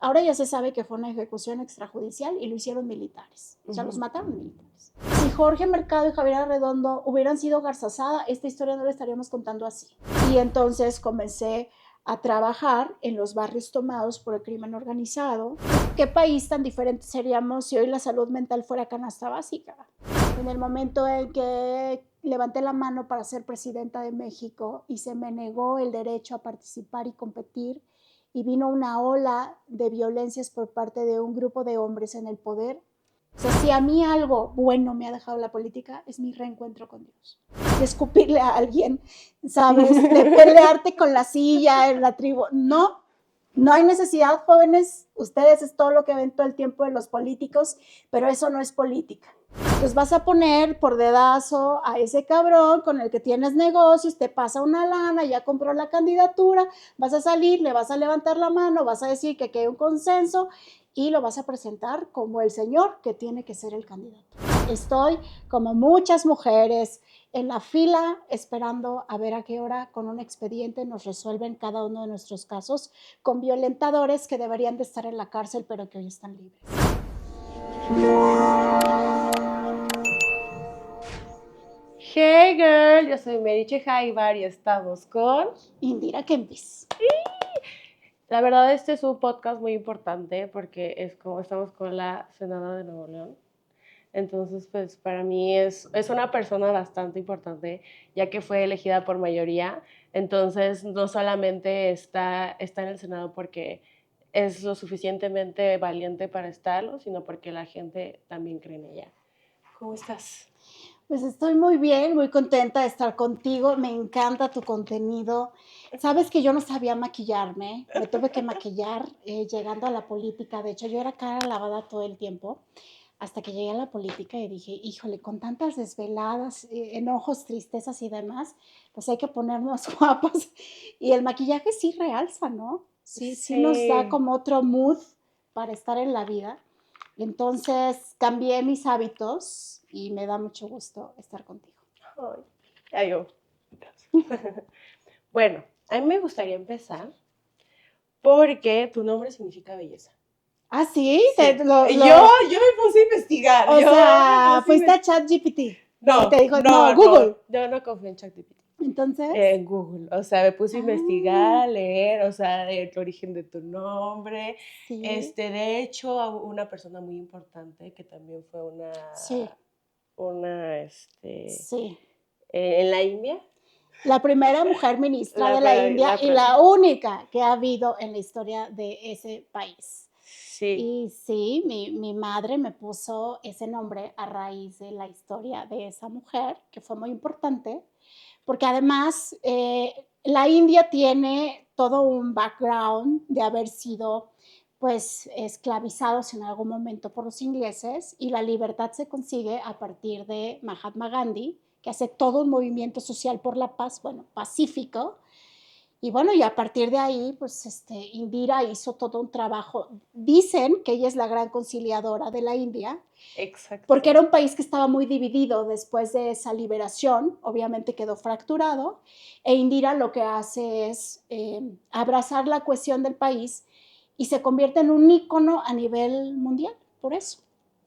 Ahora ya se sabe que fue una ejecución extrajudicial y lo hicieron militares. O sea, los mataron militares. Si Jorge Mercado y Javier Arredondo hubieran sido Garzazada, esta historia no la estaríamos contando así. Y entonces comencé a trabajar en los barrios tomados por el crimen organizado. ¿Qué país tan diferente seríamos si hoy la salud mental fuera canasta básica? En el momento en que levanté la mano para ser presidenta de México y se me negó el derecho a participar y competir, y vino una ola de violencias por parte de un grupo de hombres en el poder. O sea, si a mí algo bueno me ha dejado la política, es mi reencuentro con Dios. De escupirle a alguien, ¿sabes? De pelearte con la silla en la tribu. No, no hay necesidad, jóvenes. Ustedes es todo lo que ven todo el tiempo de los políticos, pero eso no es política. Entonces vas a poner por dedazo a ese cabrón con el que tienes negocios, te pasa una lana, ya compró la candidatura, vas a salir, le vas a levantar la mano, vas a decir que hay un consenso y lo vas a presentar como el señor que tiene que ser el candidato. Estoy, como muchas mujeres, en la fila esperando a ver a qué hora con un expediente nos resuelven cada uno de nuestros casos con violentadores que deberían de estar en la cárcel pero que hoy están libres. Hey girl, yo soy Meriche Jaibar y estamos con Indira Kempis. La verdad, este es un podcast muy importante porque es como estamos con la Senada de Nuevo León. Entonces, pues para mí es una persona bastante importante, ya que fue elegida por mayoría. Entonces, no solamente está en el Senado porque es lo suficientemente valiente para estarlo, sino porque la gente también cree en ella. ¿Cómo estás? Pues estoy muy bien, muy contenta de estar contigo. Me encanta tu contenido. Sabes que yo no sabía maquillarme, me tuve que maquillar llegando a la política. De hecho, yo era cara lavada todo el tiempo, hasta que llegué a la política y dije, híjole, con tantas desveladas, enojos, tristezas y demás, pues hay que ponernos guapas. Y el maquillaje sí realza, ¿no? Sí nos da como otro mood para estar en la vida. Entonces cambié mis hábitos y me da mucho gusto estar contigo. Ay, yo. Bueno, a mí me gustaría empezar porque tu nombre significa belleza. ¿Ah, sí? Sí. Yo me puse a investigar. O sea, fuiste a ChatGPT. No, te dijo, no, Google. Yo no confío en ChatGPT. Entonces. En Google. O sea, me puse a investigar, a leer, o sea, el origen de tu nombre. Sí. De hecho, una persona muy importante que también fue Sí. Sí. En la India. La primera mujer ministra de la India y la única que ha habido en la historia de ese país. Sí. Y sí, mi madre me puso ese nombre a raíz de la historia de esa mujer, que fue muy importante, porque además la India tiene todo un background de haber sido pues esclavizados en algún momento por los ingleses, y la libertad se consigue a partir de Mahatma Gandhi, que hace todo un movimiento social por la paz, bueno, pacífico. Y bueno, y a partir de ahí, pues Indira hizo todo un trabajo. Dicen que ella es la gran conciliadora de la India. Exacto. Porque era un país que estaba muy dividido después de esa liberación, obviamente quedó fracturado, e Indira lo que hace es abrazar la cohesión del país y se convierte en un ícono a nivel mundial, por eso.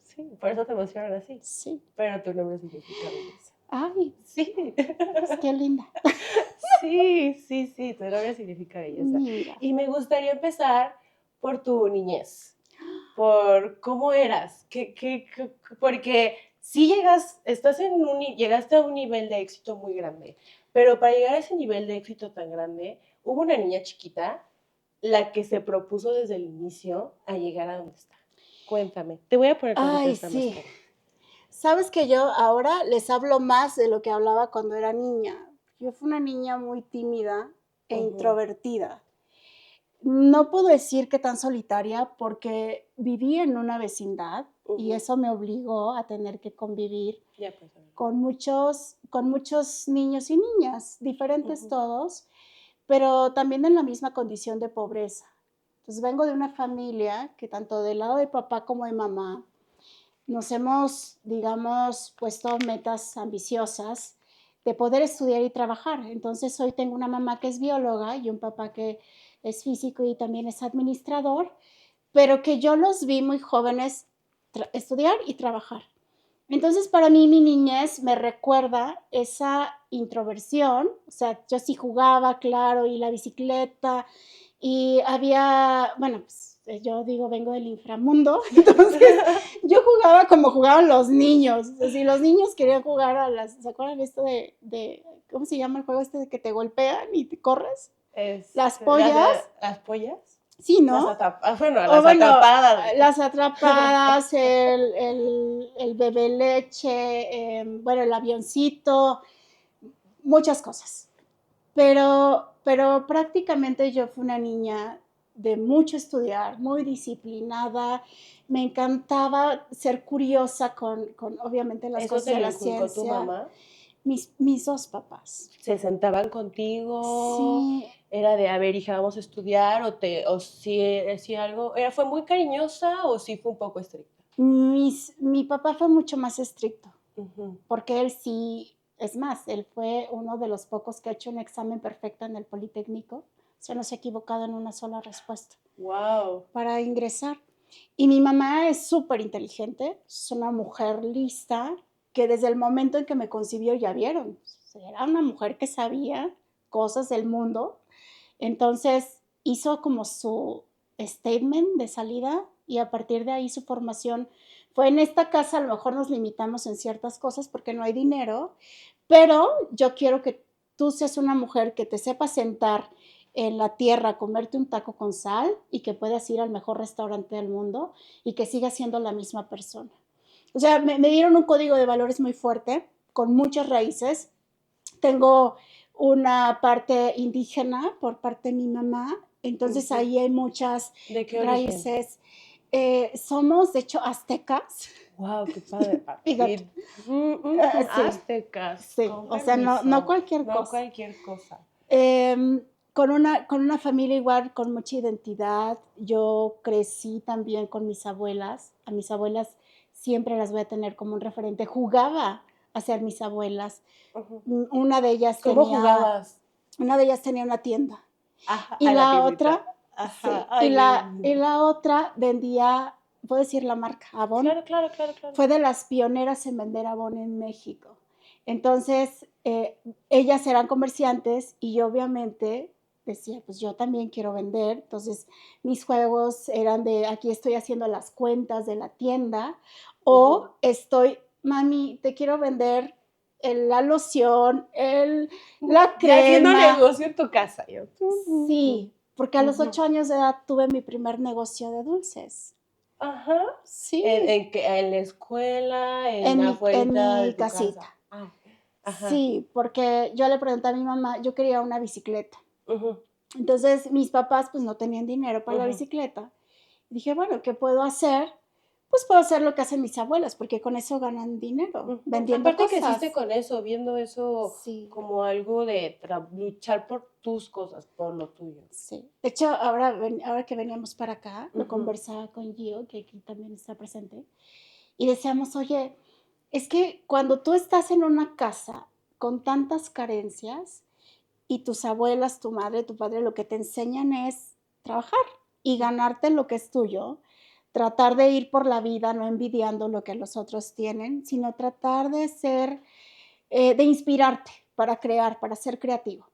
Sí, por eso te emocionan así. Sí. Pero tu nombre significa belleza. Ay, sí. Pues qué linda. Sí, tu nombre significa belleza. Mira. Y me gustaría empezar por tu niñez, por cómo eras, porque si llegaste a un nivel de éxito muy grande, pero para llegar a ese nivel de éxito tan grande, hubo una niña chiquita, la que se propuso desde el inicio a llegar a donde está. Cuéntame, te voy a poner esta máscara. Sabes que yo ahora les hablo más de lo que hablaba cuando era niña. Yo fui una niña muy tímida e introvertida. No puedo decir que tan solitaria porque viví en una vecindad y eso me obligó a tener que convivir con muchos niños y niñas, diferentes todos, pero también en la misma condición de pobreza. Entonces vengo de una familia que tanto del lado de papá como de mamá nos hemos, digamos, puesto metas ambiciosas de poder estudiar y trabajar. Entonces hoy tengo una mamá que es bióloga y un papá que es físico y también es administrador, pero que yo los vi muy jóvenes estudiar y trabajar. Entonces, para mí, mi niñez me recuerda esa introversión, o sea, yo sí jugaba, claro, y la bicicleta, y había, bueno, pues yo digo, vengo del inframundo, entonces yo jugaba como jugaban los niños, o sea, si los niños querían jugar a las, ¿se acuerdan de esto ¿cómo se llama el juego este de que te golpean y te corres? Las pollas. ¿Las pollas? Sí, ¿no? Bueno, atrapadas. atrapadas. Las atrapadas, el bebé leche, bueno, el avioncito, muchas cosas. Pero prácticamente yo fui una niña de mucho estudiar, muy disciplinada. Me encantaba ser curiosa con obviamente las cosas de la ciencia. ¿Eso te lo inculcó tu mamá? Mis dos papás. ¿Se sentaban contigo? Sí. ¿Era de, a ver, hija, vamos a estudiar? ¿O si algo? ¿Fue muy cariñosa o sí fue un poco estricta? Mi papá fue mucho más estricto, Uh-huh. porque él sí, es más, él fue uno de los pocos que ha hecho un examen perfecto en el Politécnico, o sea, no se ha equivocado en una sola respuesta. ¡Wow! Para ingresar. Y mi mamá es súper inteligente, es una mujer lista, que desde el momento en que me concibió ya vieron, o sea, era una mujer que sabía cosas del mundo, entonces hizo como su statement de salida y a partir de ahí su formación fue en esta casa. A lo mejor nos limitamos en ciertas cosas porque no hay dinero, pero yo quiero que tú seas una mujer que te sepa sentar en la tierra, comerte un taco con sal y que puedas ir al mejor restaurante del mundo y que sigas siendo la misma persona. O sea, me dieron un código de valores muy fuerte, con muchas raíces. Tengo una parte indígena por parte de mi mamá, entonces uh-huh. Ahí hay muchas ¿De qué raíces. Somos, de hecho, aztecas. ¡Wow, qué padre! Fíjate. Sí. Aztecas. Sí, o sea, no cualquier cosa. No cualquier cosa. Con una familia igual, con mucha identidad. Yo crecí también con mis abuelas. A mis abuelas siempre las voy a tener como un referente. Jugaba a ser mis abuelas. Uh-huh. Una de ellas ¿Cómo jugabas? Una de ellas tenía una tienda. Ajá, y la otra, ajá, sí, y la otra vendía, ¿puedo decir la marca? Avon. Claro. Fue de las pioneras en vender Avon en México. Entonces, ellas eran comerciantes y yo obviamente decía, pues yo también quiero vender. Entonces, mis juegos eran de, aquí estoy haciendo las cuentas de la tienda, o estoy, mami, te quiero vender la loción, la crema. Ya haciendo negocio en tu casa. Yo. Sí, porque a los 8 años de edad tuve mi primer negocio de dulces. Ajá. Sí. ¿En la escuela? ¿En mi casita? Casa? Ajá. Sí, porque yo le pregunté a mi mamá, yo quería una bicicleta. Uh-huh. Entonces, mis papás pues no tenían dinero para la bicicleta. Y dije, bueno, ¿qué puedo hacer? Pues puedo hacer lo que hacen mis abuelas, porque con eso ganan dinero, vendiendo Aparte cosas. Aparte creciste con eso, viendo eso como algo de luchar por tus cosas, por lo tuyo. Sí. De hecho, ahora que veníamos para acá, lo conversaba con Gio, que aquí también está presente, y decíamos, oye, es que cuando tú estás en una casa con tantas carencias y tus abuelas, tu madre, tu padre, lo que te enseñan es trabajar y ganarte lo que es tuyo, tratar de ir por la vida no envidiando lo que los otros tienen, sino tratar de de inspirarte para crear, para ser creativo.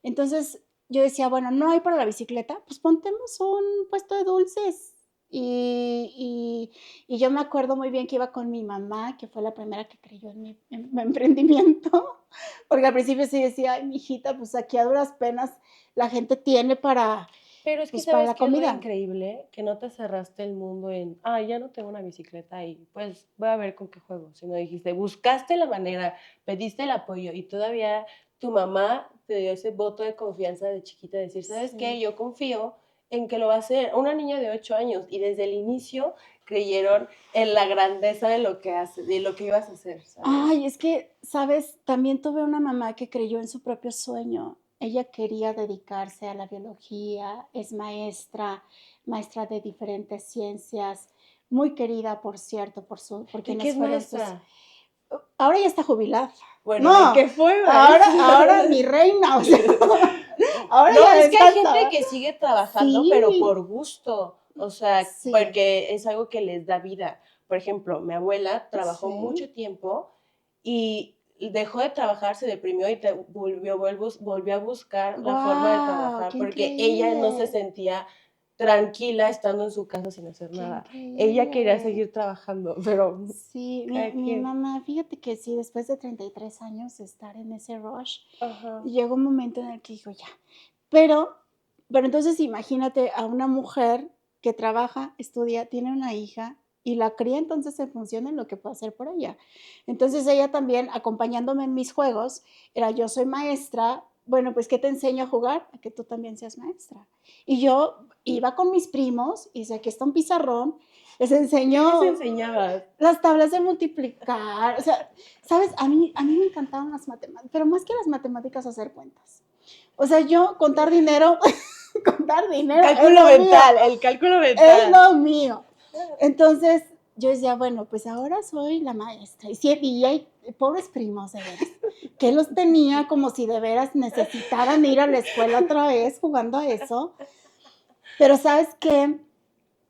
Entonces yo decía, bueno, no hay para la bicicleta, pues montemos un puesto de dulces. Y yo me acuerdo muy bien que iba con mi mamá, que fue la primera que creyó en mi emprendimiento, porque al principio sí decía, ay, mijita, pues aquí a duras penas la gente tiene para, pero es que pues, sabes para la que comida. Es lo increíble, que no te cerraste el mundo en, ya no tengo una bicicleta y pues voy a ver con qué juego, sino dijiste, buscaste la manera, pediste el apoyo y todavía tu mamá te dio ese voto de confianza de chiquita, de decir, ¿sabes qué? Yo confío en que lo va a hacer. Una niña de 8 años y desde el inicio creyeron en la grandeza de lo que haces, de lo que ibas a hacer, ¿sabes? Ay, es que, ¿sabes? También tuve una mamá que creyó en su propio sueño. Ella quería dedicarse a la biología, es maestra de diferentes ciencias, muy querida, por cierto, por qué es maestra? Ahora ya está jubilada. Bueno, no, ¿qué fue? Ahora mi reina, o sea, ahora no, es que hay gente que sigue trabajando, pero por gusto. O sea, Sí. porque es algo que les da vida. Por ejemplo, mi abuela trabajó Sí. mucho tiempo y dejó de trabajar, se deprimió y volvió a buscar la forma de Guau, trabajar qué porque ella no se increíble. sentía tranquila estando en su casa sin hacer Qué nada. Ella quería increíble. seguir trabajando, pero Sí, cada mi quien. mamá, fíjate que sí, después de 33 años de estar en ese rush, Ajá. llegó un momento en el que dijo, ya. Pero, pero entonces imagínate a una mujer que trabaja, estudia, tiene una hija y la cría entonces en función de lo que puede hacer por ella. Entonces ella también acompañándome en mis juegos, era yo soy maestra, bueno, pues ¿qué te enseño a jugar? A que tú también seas maestra. Y yo iba con mis primos y decía, aquí está un pizarrón, les ¿Qué les enseño enseñabas? las tablas de multiplicar, o sea, ¿sabes? A mí me encantaban las matemáticas, pero más que las matemáticas, hacer cuentas. O sea, yo contar dinero, contar dinero es Cálculo lo mío, mental, el cálculo es mental. lo mío. Entonces, yo decía, bueno, pues ahora soy la maestra. Y hay pobres primos, de veras, que los tenía como si de veras necesitaran ir a la escuela otra vez jugando a eso. Pero ¿sabes qué?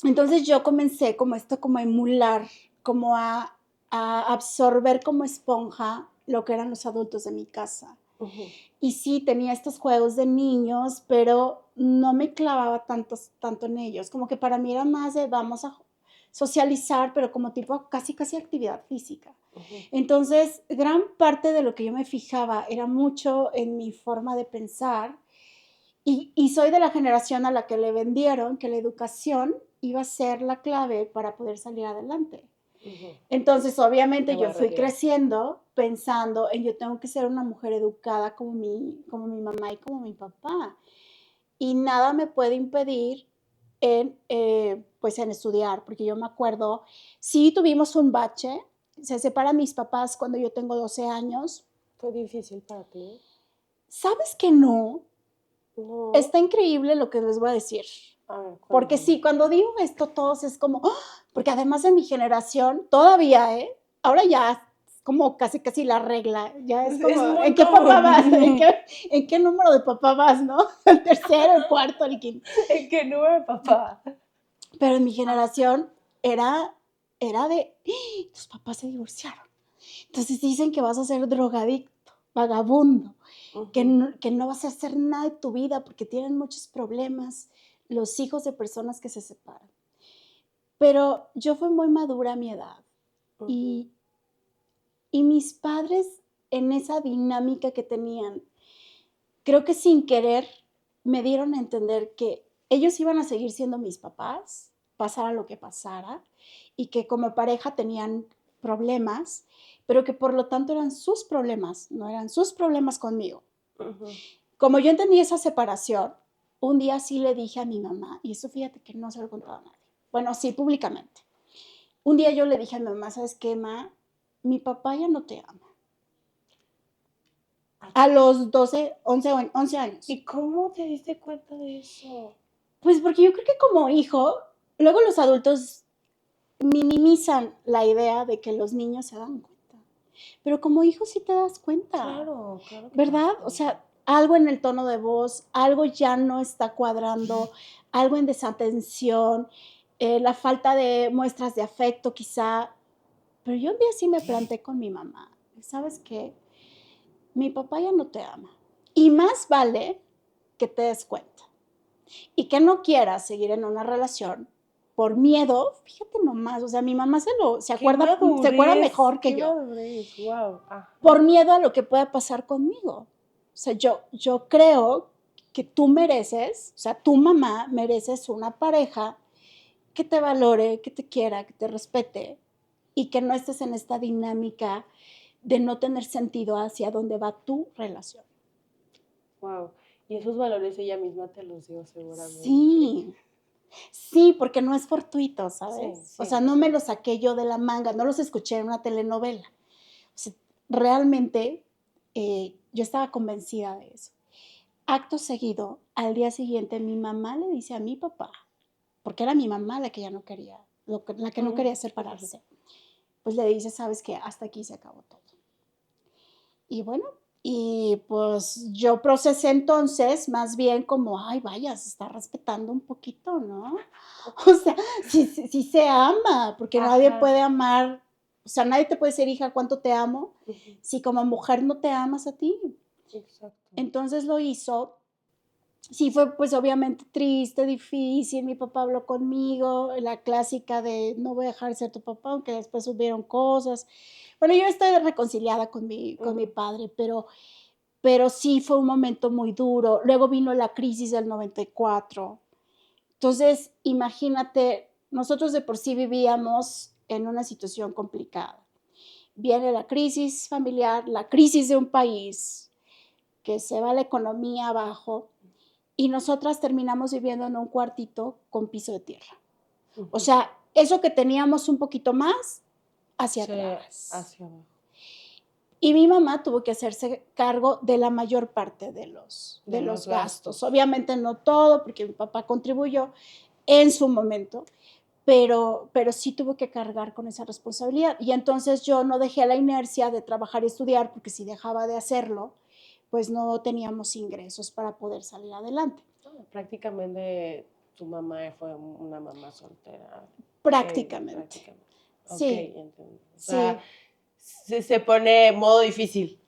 Entonces yo comencé como esto, como a emular, como a absorber como esponja lo que eran los adultos de mi casa. Ujú. Y sí, tenía estos juegos de niños, pero no me clavaba tanto en ellos. Como que para mí era más de vamos a socializar, pero como tipo casi casi actividad física. Ujú. Entonces, gran parte de lo que yo me fijaba era mucho en mi forma de pensar y soy de la generación a la que le vendieron que la educación iba a ser la clave para poder salir adelante. Ujú. Entonces, obviamente, Me voy yo a fui retirar. pensando en yo tengo que ser una mujer educada como mi mamá y como mi papá. Y nada me puede impedir pues en estudiar, porque yo me acuerdo, sí tuvimos un bache, se separan mis papás cuando yo tengo 12 años. ¿Fue difícil para ti? ¿Sabes que no? No. Está increíble lo que les voy a decir. A ver, Porque cuéntame. sí, cuando digo esto, todos es como, ¡ah! Porque además en mi generación, todavía, ahora ya es como casi casi la regla, ya es Es como, muy ¿en qué papá vas? ¿En común. qué número de papá vas, no? El tercero, el cuarto, el quinto. ¿En qué número, papá? Pero en mi generación era de, ¡ah! Tus papás se divorciaron. Entonces dicen que vas a ser drogadicto, vagabundo, Ujú. que no vas a hacer nada de tu vida porque tienen muchos problemas los hijos de personas que se separan. Pero yo fui muy madura a mi edad Ujú. y, y mis padres en esa dinámica que tenían, creo que sin querer me dieron a entender que ellos iban a seguir siendo mis papás, pasara lo que pasara, y que como pareja tenían problemas, pero que por lo tanto eran sus problemas, no eran sus problemas conmigo. Ujú. Como yo entendí esa separación, un día sí le dije a mi mamá, y eso fíjate que no se lo he contado a nadie, bueno, sí, públicamente. Un día yo le dije a mi mamá, ¿sabes qué, ma? Mi papá ya no te ama. A los 12, 11 años. ¿Y cómo te diste cuenta de eso? Pues porque yo creo que como hijo, luego los adultos minimizan la idea de que los niños se dan cuenta. Pero como hijo sí te das cuenta, Claro, claro que te das ¿verdad? O cuenta. sea, algo en el tono de voz, algo ya no está cuadrando, algo en desatención, la falta de muestras de afecto quizá. Pero yo un día sí me planté con mi mamá. ¿Sabes qué? Mi papá ya no te ama. Y más vale que te des cuenta y que no quieras seguir en una relación por miedo, fíjate nomás, o sea, mi mamá se acuerda mejor que qué yo, madurez, wow. por Ajá. miedo a lo que pueda pasar conmigo. O sea, yo creo que tú mereces, o sea, tu mamá mereces una pareja que te valore, que te quiera, que te respete y que no estés en esta dinámica de no tener sentido hacia dónde va tu relación. Wow. Y esos valores ella misma te los dio seguramente. Sí, sí, porque no es fortuito, Sí, ¿sabes? O sea, sí, no me sí. los saqué yo de la manga, no los escuché en una telenovela. O sea, realmente yo estaba convencida de eso. Acto seguido, al día siguiente, mi mamá le dice a mi papá, porque era mi mamá la que ya no quería, la que no Ujú. quería separarse, pues le dice, sabes que hasta aquí se acabó todo. Y bueno, Y pues yo procesé entonces más bien como, ay, vaya, se está respetando un poquito, ¿no? O sea, sí se ama, porque nadie Ajá. puede amar, o sea, nadie te puede decir, hija, cuánto te amo, Ujú. si como mujer no te amas a ti. Exacto. Entonces lo hizo. Sí fue, pues, obviamente triste, difícil, mi papá habló conmigo, la clásica de: "No voy a dejar de ser tu papá", aunque después hubieron cosas. Bueno, yo estoy reconciliada con mi Ujú. padre, pero sí fue un momento muy duro. Luego vino la crisis del 94. Entonces, imagínate, nosotros de por sí vivíamos en una situación complicada. Viene la crisis familiar, la crisis de un país, que se va la economía abajo, y nosotras terminamos viviendo en un cuartito con piso de tierra. O Ujú. sea, eso que teníamos un poquito más, hacia Se atrás. hacia abajo, Y mi mamá tuvo que hacerse cargo de la mayor parte de de los los gastos. gastos. Obviamente no todo, porque mi papá contribuyó en su momento, pero sí tuvo que cargar con esa responsabilidad. Y entonces yo no dejé la inercia de trabajar y estudiar, porque si dejaba de hacerlo, pues no teníamos ingresos para poder salir adelante. Prácticamente tu mamá fue una mamá soltera, Prácticamente. prácticamente. Sí, Okey, entiendo. O sea, sí. se pone modo difícil.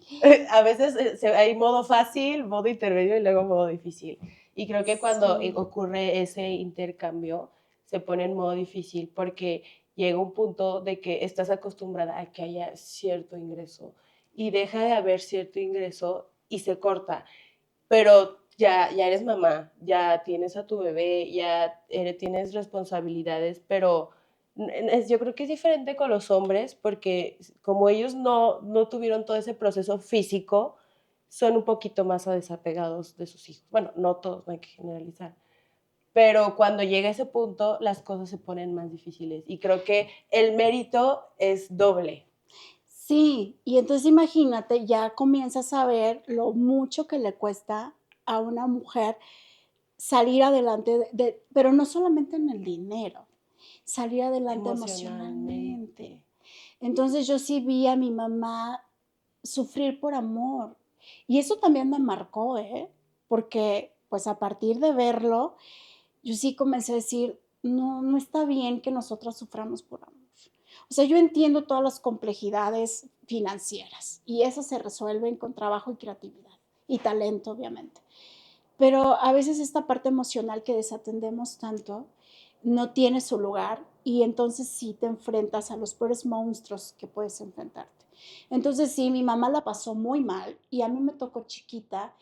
A veces, hay modo fácil, modo intermedio y luego modo difícil. Y creo que cuando, Sí, ocurre ese intercambio, se pone en modo difícil, porque llega un punto de que estás acostumbrada a que haya cierto ingreso, y deja de haber cierto ingreso y se corta. Pero ya eres mamá, ya tienes a tu bebé, ya tienes responsabilidades, pero yo creo que es diferente con los hombres porque como ellos no tuvieron todo ese proceso físico, son un poquito más desapegados de sus hijos. Bueno, no todos, no hay que generalizar. Pero cuando llega ese punto, las cosas se ponen más difíciles. Y creo que el mérito es doble. sí, y entonces imagínate, ya comienzas a ver lo mucho que le cuesta a una mujer salir adelante pero no solamente en el dinero, salir adelante emocionalmente. Emocionalmente. Entonces, yo sí vi a mi mamá sufrir por amor, y eso también me marcó, ¿eh? Porque, pues, a partir de verlo, yo sí comencé a decir: "No, no está bien que nosotras suframos por amor". O sea, yo entiendo todas las complejidades financieras, y esas se resuelven con trabajo y creatividad, y talento, obviamente. Pero a veces esta parte emocional que desatendemos tanto, no tiene su lugar, y entonces sí te enfrentas a los peores monstruos que puedes enfrentarte. Entonces sí, mi mamá la pasó muy mal, y a mí me tocó chiquita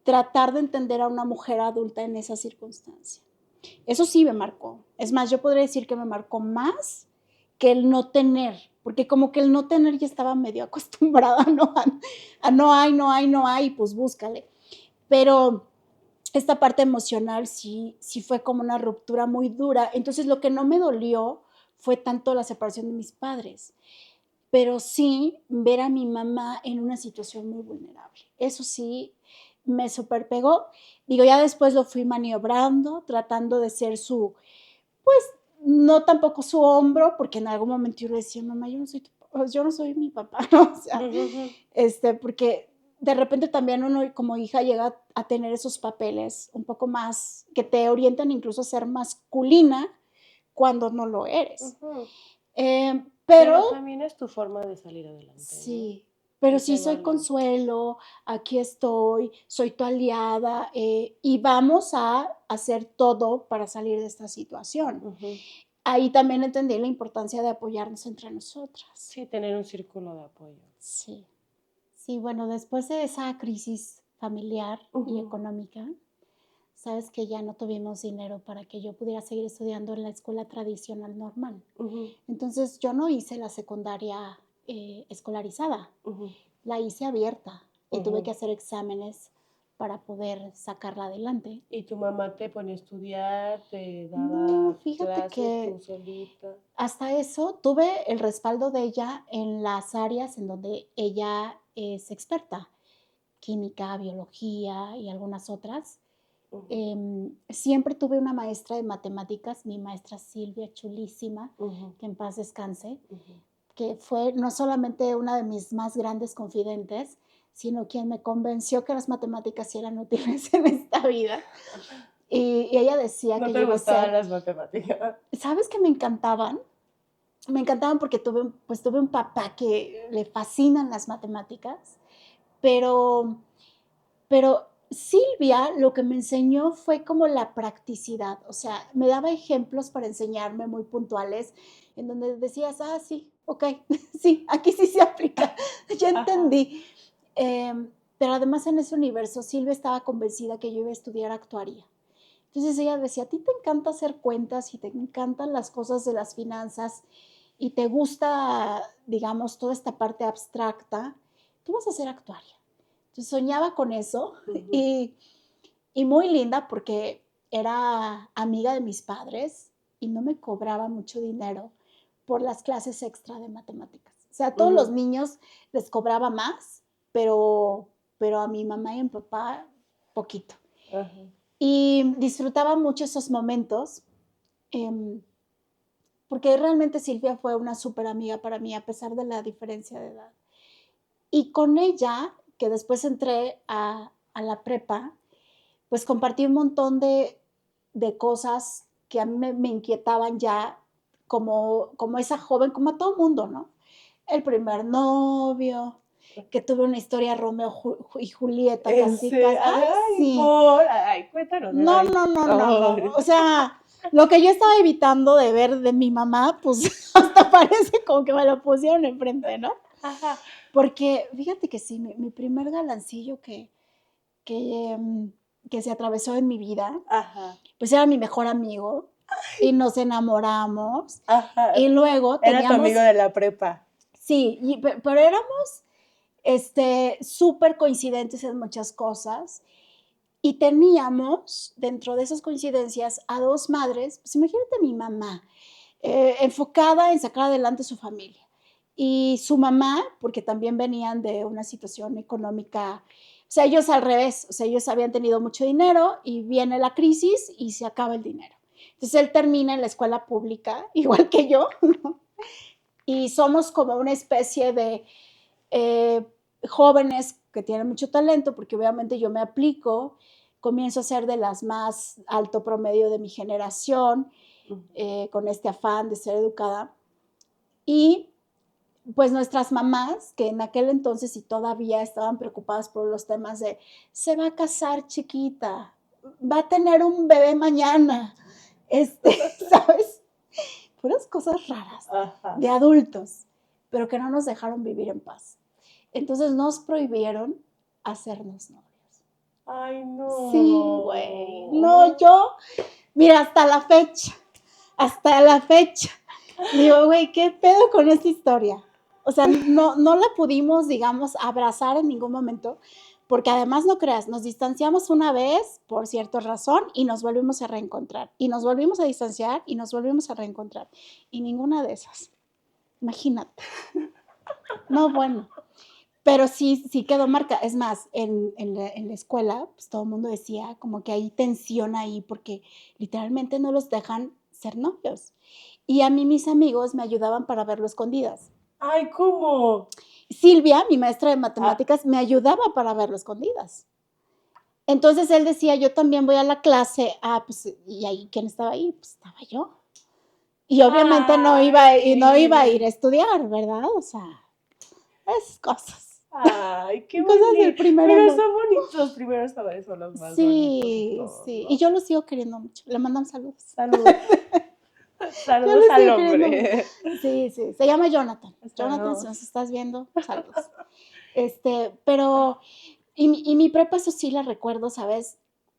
tratar de entender a una mujer adulta en esa circunstancia. Eso sí me marcó. Es más, yo podría decir que me marcó más que el no tener, porque como que el no tener ya estaba medio acostumbrada, ¿no? A no hay, no hay, no hay, pues búscale. Pero esta parte emocional sí fue como una ruptura muy dura. Entonces, lo que no me dolió fue tanto la separación de mis padres, pero sí ver a mi mamá en una situación muy vulnerable. Eso sí me superpegó. Digo, ya después lo fui maniobrando, tratando de ser su, pues, no tampoco su hombro, porque en algún momento yo le decía: "Mamá, yo no soy mi papá", ¿no? O sea, Ujú, ujú. porque de repente también uno como hija llega a tener esos papeles un poco más que te orientan incluso a ser masculina cuando no lo eres. Ujú. Pero Pero también es tu forma de salir adelante, ¿no? sí, pero Y sí se soy vale. consuelo, aquí estoy, soy tu aliada, y vamos a hacer todo para salir de esta situación. Ujú. Ahí también entendí la importancia de apoyarnos entre nosotras. Sí, tener un círculo de apoyo. Sí. Sí, bueno, después de esa crisis familiar y Ujú, económica, sabes que ya no tuvimos dinero para que yo pudiera seguir estudiando en la escuela tradicional normal. ujú, Entonces yo no hice la secundaria escolarizada, ujú, la hice abierta y tuve que ujú. hacer exámenes para poder sacarla adelante. ¿Y tu mamá te ponía a estudiar, te No, daba fíjate clases que tú solita? hasta eso tuve el respaldo de ella en las áreas en donde ella es experta, química, biología y algunas otras. Ujú, Siempre tuve una maestra de matemáticas, mi maestra Silvia, chulísima, ujú, que en paz descanse, ujú, que fue no solamente una de mis más grandes confidentes, sino quien me convenció que las matemáticas sí eran útiles en esta vida. Y ella decía ¿No que te yo iba a gustaban ser... las matemáticas? ¿Sabes que me encantaban? Me encantaban porque tuve un papá que le fascinan las matemáticas, pero Silvia lo que me enseñó fue como la practicidad, o sea, me daba ejemplos para enseñarme muy puntuales, en donde decías, ah, sí, ok, sí, aquí sí se aplica, ya entendí. Pero además en ese universo Silvia estaba convencida que yo iba a estudiar actuaría. Entonces ella decía, a ti te encanta hacer cuentas y te encantan las cosas de las finanzas y te gusta, digamos, toda esta parte abstracta, tú vas a ser actuaria. Entonces soñaba con eso y, y muy linda porque era amiga de mis padres y no me cobraba mucho dinero por las clases extra de matemáticas. O sea, a todos los niños les cobraba más, pero a mi mamá y a mi papá poquito. Y disfrutaba mucho esos momentos porque realmente Silvia fue una súper amiga para mí a pesar de la diferencia de edad. Y con ella, que después entré a la prepa, pues compartí un montón de cosas que a mí me inquietaban ya como esa joven, como a todo mundo, ¿no? El primer novio, que tuve una historia Romeo y Julieta, casi, casi. Ay, sí. Ay, cuéntanos. No, no, no, no, no. O sea, lo que yo estaba evitando de ver de mi mamá, pues hasta parece como que me lo pusieron enfrente, ¿no? Ajá. Porque fíjate que sí, mi primer galancillo que se atravesó en mi vida, Ajá. pues era mi mejor amigo y nos enamoramos. Ajá. Y luego Era tu teníamos... amigo de la prepa. Sí, pero éramos súper coincidentes en muchas cosas. Y teníamos, dentro de esas coincidencias, a dos madres, pues imagínate mi mamá, enfocada en sacar adelante su familia. Y su mamá, porque también venían de una situación económica, o sea, ellos al revés, o sea, ellos habían tenido mucho dinero y viene la crisis y se acaba el dinero. Entonces él termina en la escuela pública, igual que yo, ¿no? Y somos como una especie de eh, jóvenes que tienen mucho talento, porque obviamente yo me aplico, comienzo a ser de las más alto promedio de mi generación, con este afán de ser educada. Y pues nuestras mamás, que en aquel entonces y todavía estaban preocupadas por los temas de, se va a casar chiquita, va a tener un bebé mañana, ¿sabes? Puras cosas raras de adultos, pero que no nos dejaron vivir en paz. Entonces nos prohibieron hacernos novios. Ay, no. Sí, güey. No, yo, mira, hasta la fecha, digo, güey, ¿qué pedo con esta historia? O sea, no la pudimos, digamos, abrazar en ningún momento, porque además no creas, nos distanciamos una vez por cierta razón y nos volvimos a reencontrar, y nos volvimos a distanciar y nos volvimos a reencontrar, y ninguna de esas. Imagínate. No, bueno. Pero sí quedó marca. Es más, en la escuela, pues todo el mundo decía como que hay tensión ahí porque literalmente no los dejan ser novios. Y a mí mis amigos me ayudaban para verlo escondidas. Ay, ¿cómo? Silvia, mi maestra de matemáticas, me ayudaba para verlo escondidas. Entonces él decía, yo también voy a la clase. Ah, pues, ¿y ahí quién estaba ahí? Pues estaba yo. Y obviamente no iba a ir a estudiar, ¿verdad? O sea, esas cosas. Ay, qué Cosas bonito. del primer Pero amor. son bonitos, los primeros amores son los más Sí, bonitos. sí. ¿No? Y yo lo sigo queriendo mucho. Le mandamos saludos. Saludos. Saludos al hombre. Sí, sí. Se llama Jonathan. Jonathan, si Saludos. nos estás viendo, saludos. Pero, y mi prepa, eso sí la recuerdo, ¿sabes?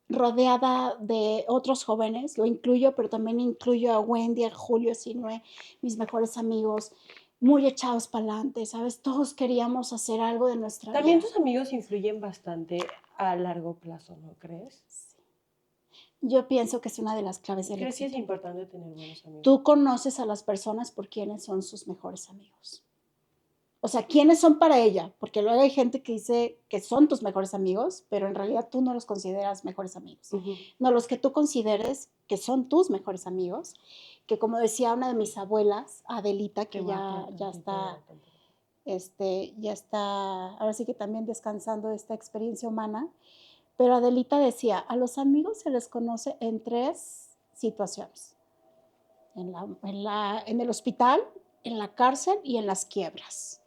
Rodeada de otros jóvenes, lo incluyo, pero también incluyo a Wendy, a Julio, Sinue, mis mejores amigos, muy echados para adelante, ¿sabes? Todos queríamos hacer algo de nuestra vida. También tus amigos influyen bastante a largo plazo, ¿no crees? Sí. Yo pienso que es una de las claves del ¿Crees que éxito. es importante tener buenos amigos? Tú conoces a las personas por quienes son sus mejores amigos. O sea, ¿quiénes son para ella? Porque luego hay gente que dice que son tus mejores amigos, pero en realidad tú no los consideras mejores amigos. No, los que tú consideres que son tus mejores amigos, que como decía una de mis abuelas, Adelita, que ya está ya está, ahora sí que también descansando de esta experiencia humana, pero Adelita decía, a los amigos se les conoce en 3 situaciones, en el hospital, en la cárcel y en las quiebras.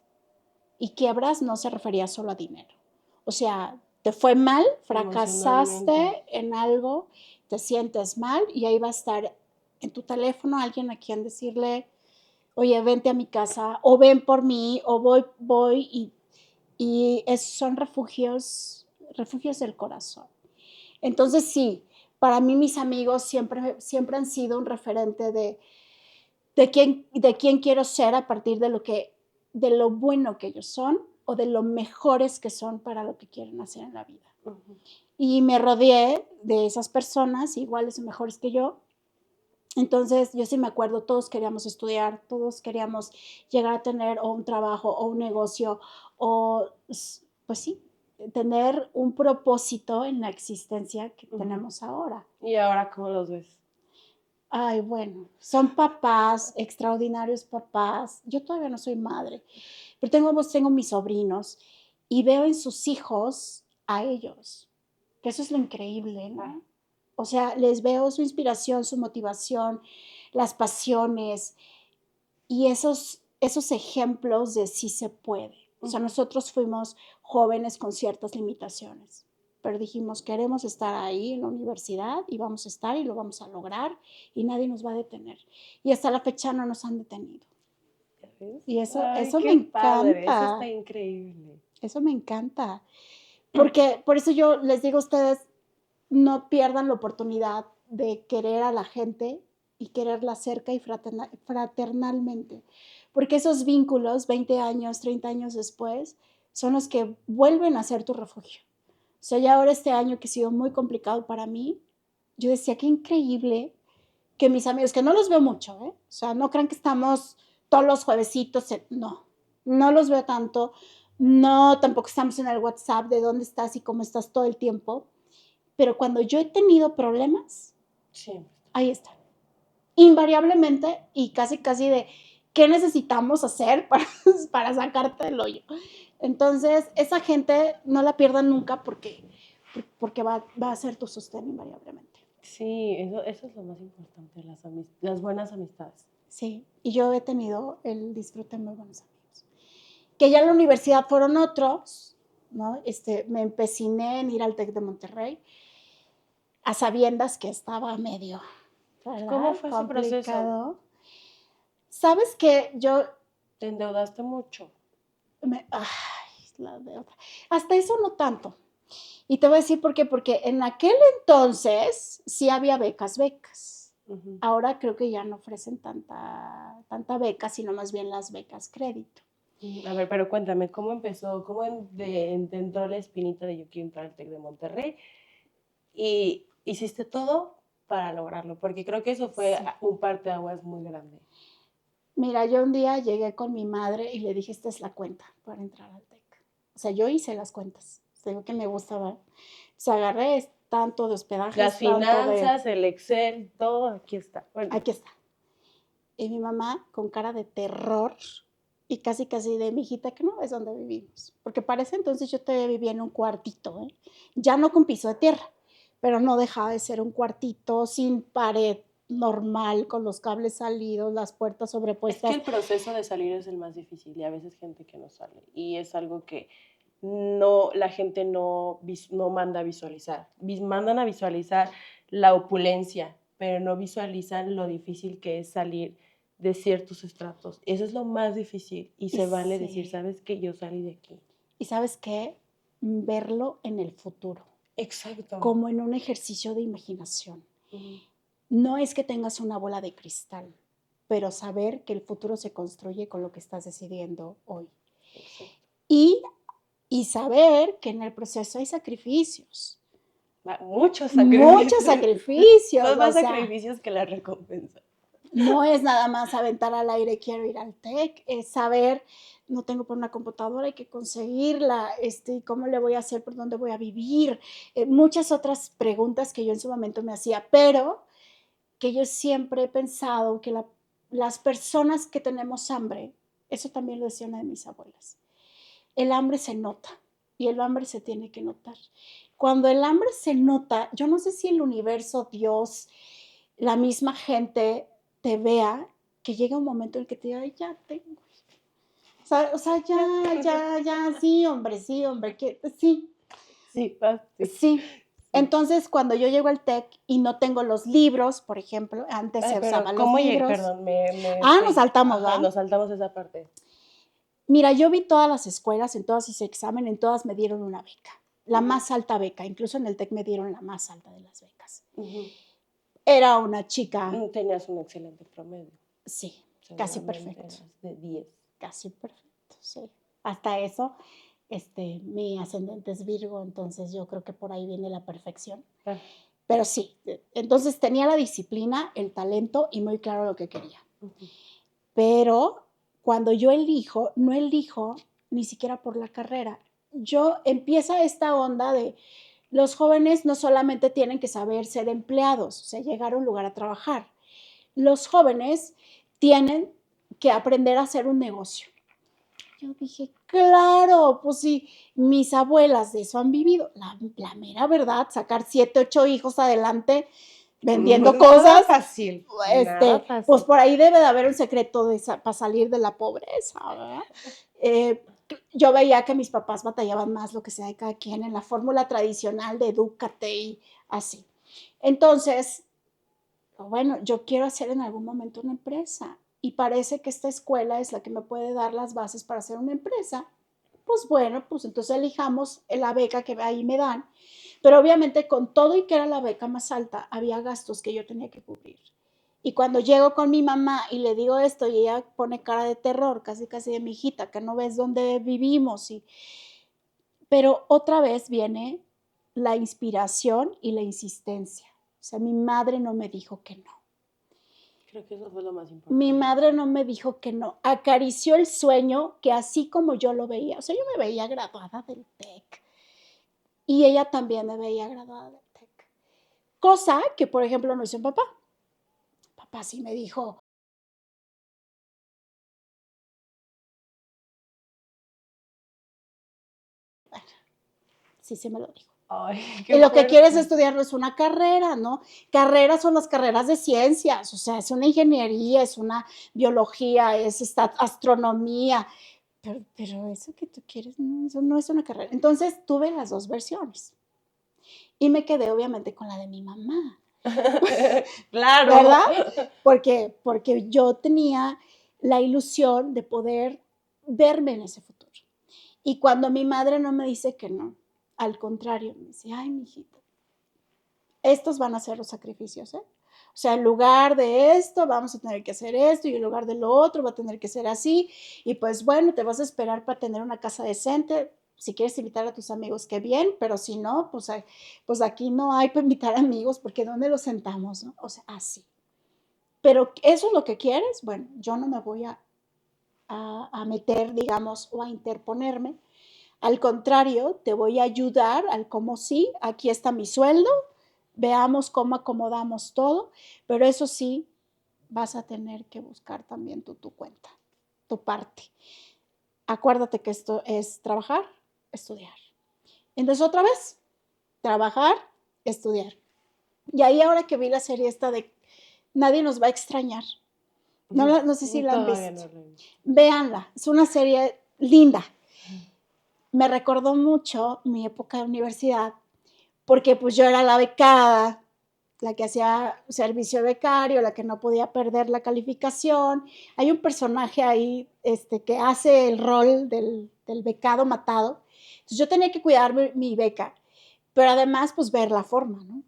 Y quiebras no se refería solo a dinero. O sea, te fue mal, Emocionalmente. fracasaste en algo, te sientes mal y ahí va a estar en tu teléfono alguien a quien decirle, oye, vente a mi casa, o ven por mí, o voy, son refugios del corazón. Entonces, sí, para mí mis amigos siempre han sido un referente de quién quiero ser a partir de lo bueno que ellos son o de lo mejores que son para lo que quieren hacer en la vida. Ujú. Y me rodeé de esas personas iguales o mejores que yo. Entonces, yo sí me acuerdo, todos queríamos estudiar, todos queríamos llegar a tener o un trabajo o un negocio o, pues sí, tener un propósito en la existencia que Ujú. tenemos ahora. ¿Y ahora cómo los ves? Ay, bueno, son papás, extraordinarios papás. Yo todavía no soy madre, pero tengo mis sobrinos y veo en sus hijos a ellos, que eso es lo increíble, ¿no? O sea, les veo su inspiración, su motivación, las pasiones y esos ejemplos de sí se puede. O sea, nosotros fuimos jóvenes con ciertas limitaciones, pero dijimos, queremos estar ahí en la universidad y vamos a estar y lo vamos a lograr y nadie nos va a detener. Y hasta la fecha no nos han detenido. ¿Ya ves? Y Ay, eso me qué padre, eso está encanta, increíble. eso me encanta. Porque por eso yo les digo a ustedes, no pierdan la oportunidad de querer a la gente y quererla cerca y fraternalmente, porque esos vínculos 20 años, 30 años después, son los que vuelven a ser tu refugio. O sea, ya ahora este año que ha sido muy complicado para mí, yo decía, qué increíble que mis amigos, que no los veo mucho, ¿eh? O sea, no crean que estamos todos los juevesitos, no, no los veo tanto, no, tampoco estamos en el WhatsApp de dónde estás y cómo estás todo el tiempo, pero cuando yo he tenido problemas, Sí. ahí están, invariablemente y casi, casi de qué necesitamos hacer para sacarte del hoyo. Entonces, esa gente no la pierdan nunca porque va a ser tu sostén invariablemente. Sí, eso es lo más importante, las buenas amistades. Sí, y yo he tenido el disfrute de muy buenos amigos. Que ya en la universidad fueron otros, ¿no? Me empeciné en ir al TEC de Monterrey a sabiendas que estaba medio, ¿Cómo ¿verdad? fue ese proceso? Complicado. ¿Sabes qué? Yo ¿Te endeudaste mucho? ay, la deuda. Hasta eso no tanto. Y te voy a decir por qué, porque en aquel entonces sí había becas. Ujú. Ahora creo que ya no ofrecen tanta beca, sino más bien las becas crédito. A ver, pero cuéntame, ¿cómo empezó? ¿Cómo te entró la espinita de yo quiero entrar al TEC de Monterrey? Y hiciste todo para lograrlo, porque creo que eso fue Sí. un parteaguas muy grande. Mira, yo un día llegué con mi madre y le dije, esta es la cuenta para entrar al TEC. O sea, yo hice las cuentas. Digo que me gustaba. O sea, agarré tanto de Las hospedajes, tanto de... finanzas, el Excel, todo aquí está. Bueno, Aquí está. Y mi mamá con cara de terror y casi casi de mi hijita que no es donde vivimos. Porque para ese entonces yo todavía vivía en un cuartito, ¿eh? Ya no con piso de tierra, pero no dejaba de ser un cuartito sin pared normal, con los cables salidos, las puertas es que sobrepuestas. el proceso de salir es el más difícil y a veces gente que no sale. Y es algo que no, la gente no manda a visualizar. Mandan a visualizar la opulencia, pero no visualizan lo difícil que es salir de ciertos estratos. Eso es lo más difícil y Y se vale decir, sí. ¿sabes qué? Yo salí de aquí. ¿Y sabes qué? Verlo en el futuro, Exacto. como en un ejercicio de imaginación. Ujú. No es que tengas una bola de cristal, pero saber que el futuro se construye con lo que estás decidiendo hoy. Exacto. Y, y saber que en el proceso hay sacrificios, Muchos muchos sacrificios. sacrificios, Son o más sea, sacrificios que la recompensa. no es nada más aventar al aire, quiero ir al TEC, es saber, no tengo por una computadora, hay que conseguirla, cómo le voy a hacer, por dónde voy a vivir, muchas otras preguntas que yo en su momento me hacía, pero que yo siempre he pensado que las personas que tenemos hambre eso también lo decía una de mis abuelas. El hambre se nota y el hambre se tiene que notar. Cuando el hambre se nota, yo no sé si el universo, Dios, la misma gente te vea, que llega un momento en que te diga, "Ay, ya tengo". O sea, ya, sí, hombre, que, sí. Sí, Sí. Entonces, cuando yo llego al TEC y no tengo los libros, por ejemplo, antes se Pero usaban los ¿cómo llegué? libros. Perdón, Nos saltamos, ajá, ¿va? nos saltamos esa parte. Mira, yo vi todas las escuelas, en todas hice examen, en todas me dieron una beca, la más alta beca, incluso en el TEC me dieron la más alta de las becas. Era una chica. Tenías un excelente promedio. Sí, casi perfecto. Eras de 10. Casi perfecto, sí. Hasta eso, mi ascendente es Virgo, entonces yo creo que por ahí viene la perfección. Pero sí, entonces tenía la disciplina, el talento y muy claro lo que quería. Pero cuando yo elijo, no elijo ni siquiera por la carrera. Empieza esta onda de los jóvenes no solamente tienen que saber ser empleados, o sea, llegar a un lugar a trabajar. Los jóvenes tienen que aprender a hacer un negocio. Yo dije, claro, pues sí, mis abuelas de eso han vivido. La mera verdad, sacar 7, 8 hijos adelante vendiendo cosas. Nada fácil. Nada fácil. Pues por ahí debe de haber un secreto para salir de la pobreza, ¿verdad? Yo veía que mis papás batallaban más, lo que sea de cada quien, en la fórmula tradicional de edúcate y así. Entonces, bueno, yo quiero hacer en algún momento una empresa y parece que esta escuela es la que me puede dar las bases para hacer una empresa. Pues bueno, pues entonces elijamos la beca que ahí me dan, pero obviamente con todo y que era la beca más alta, había gastos que yo tenía que cubrir. Y cuando llego con mi mamá y le digo esto y ella pone cara de terror, casi de mi hijita, que no ves dónde vivimos. Pero otra vez viene la inspiración y la insistencia. O sea, mi madre no me dijo que no. Creo que eso fue lo más importante. Mi madre no me dijo que no. Acarició el sueño que así como yo lo veía. O sea, yo me veía graduada del TEC. Y ella también me veía graduada del TEC. Cosa que, por ejemplo, no hizo mi papá. Papá sí me dijo, bueno, sí se me lo dijo. Ay, y lo que quieres estudiar no es una carrera, ¿no? Carreras son las carreras de ciencias, o sea, es una ingeniería, es una biología, es astronomía, pero eso que tú quieres, no, eso no es una carrera. Entonces tuve las dos versiones y me quedé obviamente con la de mi mamá. Claro. ¿Verdad? Porque yo tenía la ilusión de poder verme en ese futuro. Y cuando mi madre no me dice que no, al contrario, me dice, ay, mijita, estos van a ser los sacrificios, ¿eh? O sea, en lugar de esto, vamos a tener que hacer esto, y en lugar de lo otro, va a tener que ser así. Y pues bueno, te vas a esperar para tener una casa decente. Si quieres invitar a tus amigos, qué bien, pero si no, pues aquí no hay para invitar amigos, porque ¿dónde los sentamos, no? O sea, así. Pero eso es lo que quieres, bueno, yo no me voy a meter, digamos, o a interponerme. Al contrario, te voy a ayudar al cómo sí, aquí está mi sueldo, veamos cómo acomodamos todo, pero eso sí, vas a tener que buscar también tu cuenta, tu parte. Acuérdate que esto es trabajar, estudiar. Entonces, otra vez, trabajar, estudiar. Y ahí ahora que vi la serie esta de Nadie nos va a extrañar, no sé si la han visto. No. Véanla, es una serie linda. Me recordó mucho mi época de universidad, porque pues yo era la becada, la que hacía servicio becario, la que no podía perder la calificación. Hay un personaje ahí que hace el rol del becado matado. Entonces yo tenía que cuidar mi beca, pero además pues ver la forma, ¿no?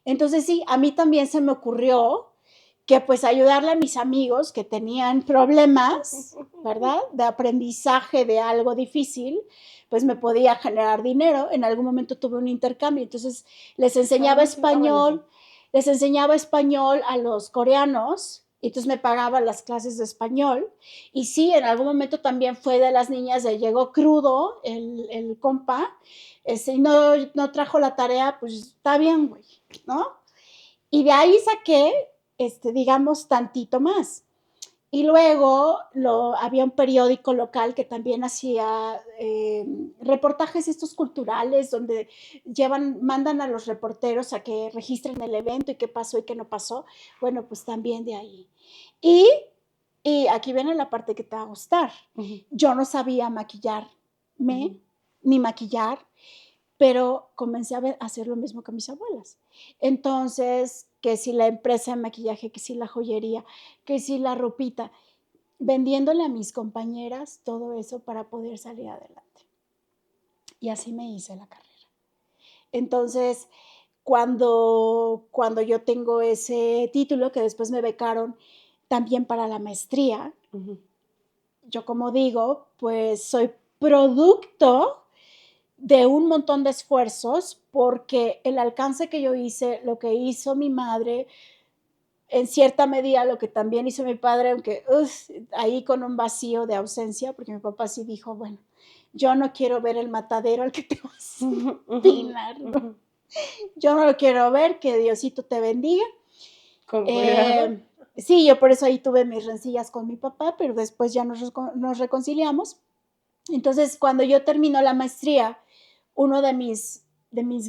Entonces sí, a mí también se me ocurrió que pues ayudarle a mis amigos que tenían problemas, ¿verdad? De aprendizaje de algo difícil, pues me podía generar dinero. En algún momento tuve un intercambio, entonces les enseñaba español a los coreanos, y entonces me pagaban las clases de español. Y sí, en algún momento también fue de las niñas de llegó crudo el compa, y no trajo la tarea, pues está bien, güey, ¿no? Y de ahí saqué, digamos, tantito más. Y luego había un periódico local que también hacía reportajes estos culturales donde mandan a los reporteros a que registren el evento y qué pasó y qué no pasó. Bueno, pues también de ahí. Y aquí viene la parte que te va a gustar. Ujú. Yo no sabía maquillarme ni maquillar, pero comencé a hacer lo mismo que mis abuelas. Entonces, que si la empresa de maquillaje, que si la joyería, que si la ropita, vendiéndole a mis compañeras todo eso para poder salir adelante. Y así me hice la carrera. Entonces, cuando yo tengo ese título, que después me becaron también para la maestría, Ujú. yo como digo, pues soy producto de un montón de esfuerzos, porque el alcance que yo hice, lo que hizo mi madre, en cierta medida lo que también hizo mi padre, aunque ahí con un vacío de ausencia, porque mi papá sí dijo, bueno, yo no quiero ver el matadero al que te vas a empinar, ¿no? Yo no lo quiero ver, que Diosito te bendiga. Con cuidado. Sí, yo por eso ahí tuve mis rencillas con mi papá, pero después ya nos reconciliamos. Entonces, cuando yo termino la maestría, uno de mis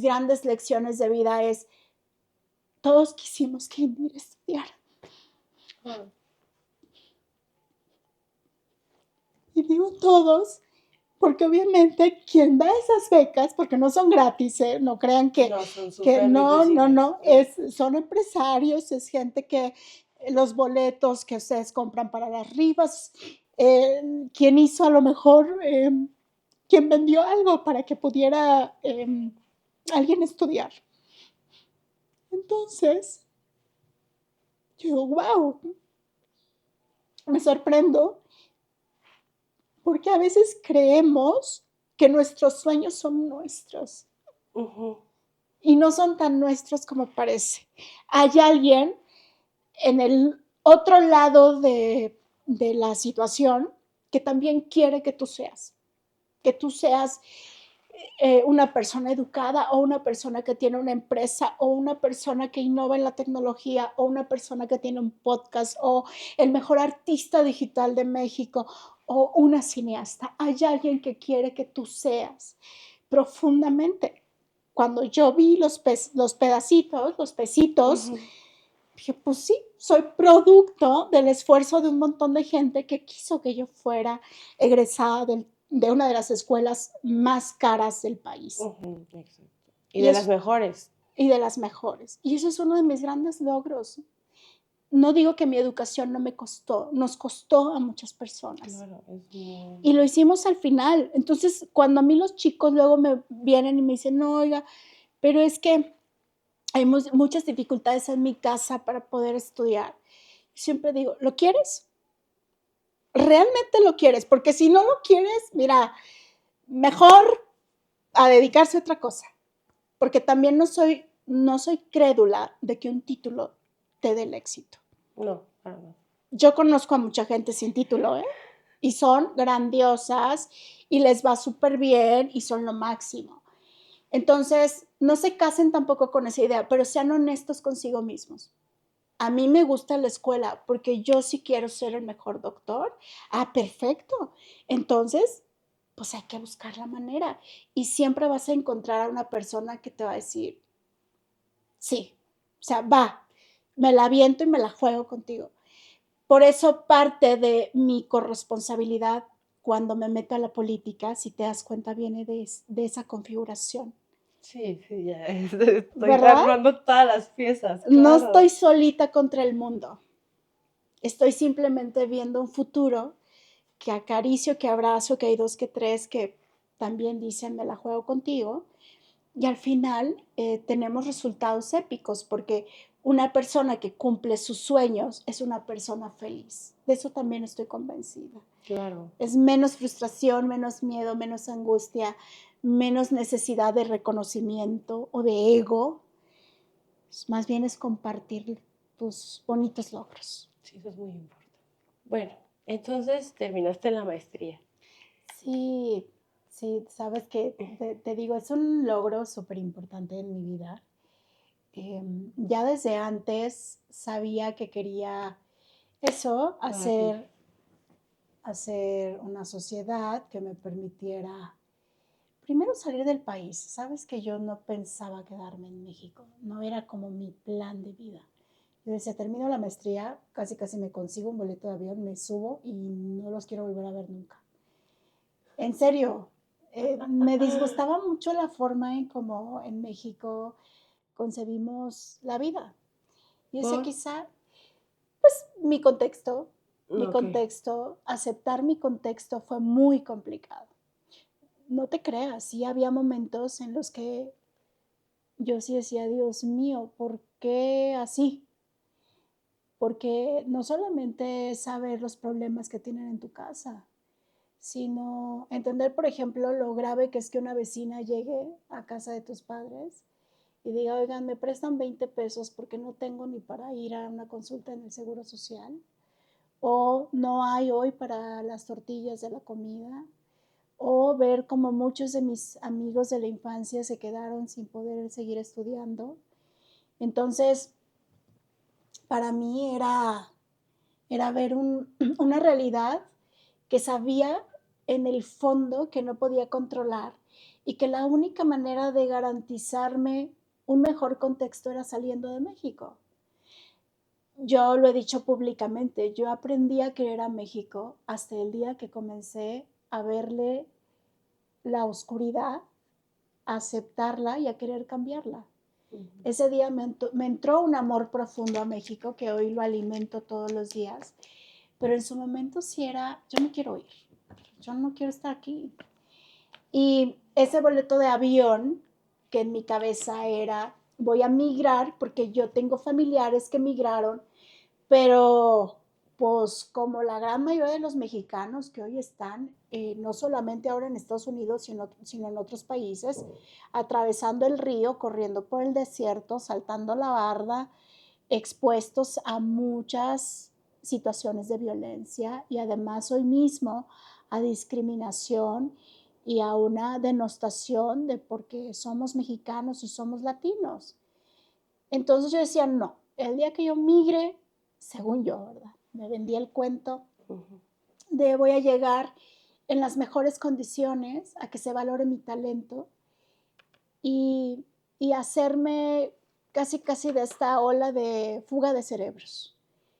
grandes lecciones de vida es, todos quisimos que ir a estudiar. Ah. Y digo todos, porque obviamente quien da esas becas, porque no son gratis, no crean que No, son que súper difíciles. son empresarios, es gente que los boletos que ustedes compran para las rifas, quien hizo a lo mejor, quien vendió algo para que pudiera alguien estudiar. Entonces, yo digo, wow, me sorprendo porque a veces creemos que nuestros sueños son nuestros Ujú. y no son tan nuestros como parece. Hay alguien en el otro lado de la situación que también quiere que tú seas una persona educada o una persona que tiene una empresa o una persona que innova en la tecnología o una persona que tiene un podcast o el mejor artista digital de México o una cineasta. Hay alguien que quiere que tú seas profundamente. Cuando yo vi los pedacitos, los pesitos, Ujú. dije, pues sí, soy producto del esfuerzo de un montón de gente que quiso que yo fuera egresada de una de las escuelas más caras del país. Ujú, exacto. Y Y, de las mejores. y de las mejores. Y eso es uno de mis grandes logros. No digo que mi educación no me costó, nos costó a muchas personas. Claro, es muy... Y lo hicimos al final. Entonces, cuando a mí los chicos luego me vienen y me dicen, no, oiga, pero es que hay muchas dificultades en mi casa para poder estudiar. Siempre digo, ¿lo quieres? ¿Realmente lo quieres? Porque si no lo quieres, mira, mejor a dedicarse a otra cosa. Porque también no soy crédula de que un título te dé el éxito. No, para nada. Yo conozco a mucha gente sin título, ¿eh? Y son grandiosas y les va súper bien y son lo máximo. Entonces, no se casen tampoco con esa idea, pero sean honestos consigo mismos. A mí me gusta la escuela porque yo sí quiero ser el mejor doctor. Ah, perfecto. Entonces, pues hay que buscar la manera. Y siempre vas a encontrar a una persona que te va a decir, sí, o sea, va, me la aviento y me la juego contigo. Por eso parte de mi corresponsabilidad cuando me meto a la política, si te das cuenta, viene de esa configuración. Sí, sí, ya estoy ¿Verdad? armando todas las piezas, No claro. estoy solita contra el mundo. Estoy simplemente viendo un futuro que acaricio, que abrazo, que hay dos, que tres, que también dicen me la juego contigo. Y al final tenemos resultados épicos porque una persona que cumple sus sueños es una persona feliz. De eso también estoy convencida. Claro. Es menos frustración, menos miedo, menos angustia, menos necesidad de reconocimiento o de ego. Más bien es compartir tus bonitos logros. Sí, eso es muy importante. Bueno, entonces terminaste la maestría. Sí, sí, sabes que te digo, es un logro súper importante en mi vida. Ya desde antes sabía que quería Eso, Cada quien. hacer una sociedad que me permitiera primero salir del país. Sabes que yo no pensaba quedarme en México, no era como mi plan de vida. Yo decía, termino la maestría, casi casi me consigo un boleto de avión, me subo y no los quiero volver a ver nunca. En serio, me disgustaba mucho la forma en cómo en México concebimos la vida. Y ese ¿Por? quizá, pues mi Ok. contexto, aceptar mi contexto fue muy complicado. No te creas, sí había momentos en los que yo sí decía, Dios mío, ¿por qué así? Porque no solamente es saber los problemas que tienen en tu casa, sino entender, por ejemplo, lo grave que es que una vecina llegue a casa de tus padres y diga, oigan, me prestan 20 pesos porque no tengo ni para ir a una consulta en el Seguro Social, o no hay hoy para las tortillas de la comida, o ver como muchos de mis amigos de la infancia se quedaron sin poder seguir estudiando. Entonces, para mí era ver una realidad que sabía en el fondo que no podía controlar y que la única manera de garantizarme un mejor contexto era saliendo de México. Yo lo he dicho públicamente, yo aprendí a querer a México hasta el día que comencé a verle la oscuridad, a aceptarla y a querer cambiarla. Ese día me entró un amor profundo a México que hoy lo alimento todos los días, pero en su momento sí era, yo me quiero ir, yo no quiero estar aquí. Y ese boleto de avión que en mi cabeza era, voy a migrar porque yo tengo familiares que migraron, pero pues como la gran mayoría de los mexicanos que hoy están, no solamente ahora en Estados Unidos, sino en otros países, atravesando el río, corriendo por el desierto, saltando la barda, expuestos a muchas situaciones de violencia y además hoy mismo a discriminación y a una denostación de porque somos mexicanos y somos latinos. Entonces yo decía, no, el día que yo migre, según yo, ¿verdad? Me vendí el cuento de voy a llegar en las mejores condiciones a que se valore mi talento y, y hacerme casi casi de esta ola de fuga de cerebros.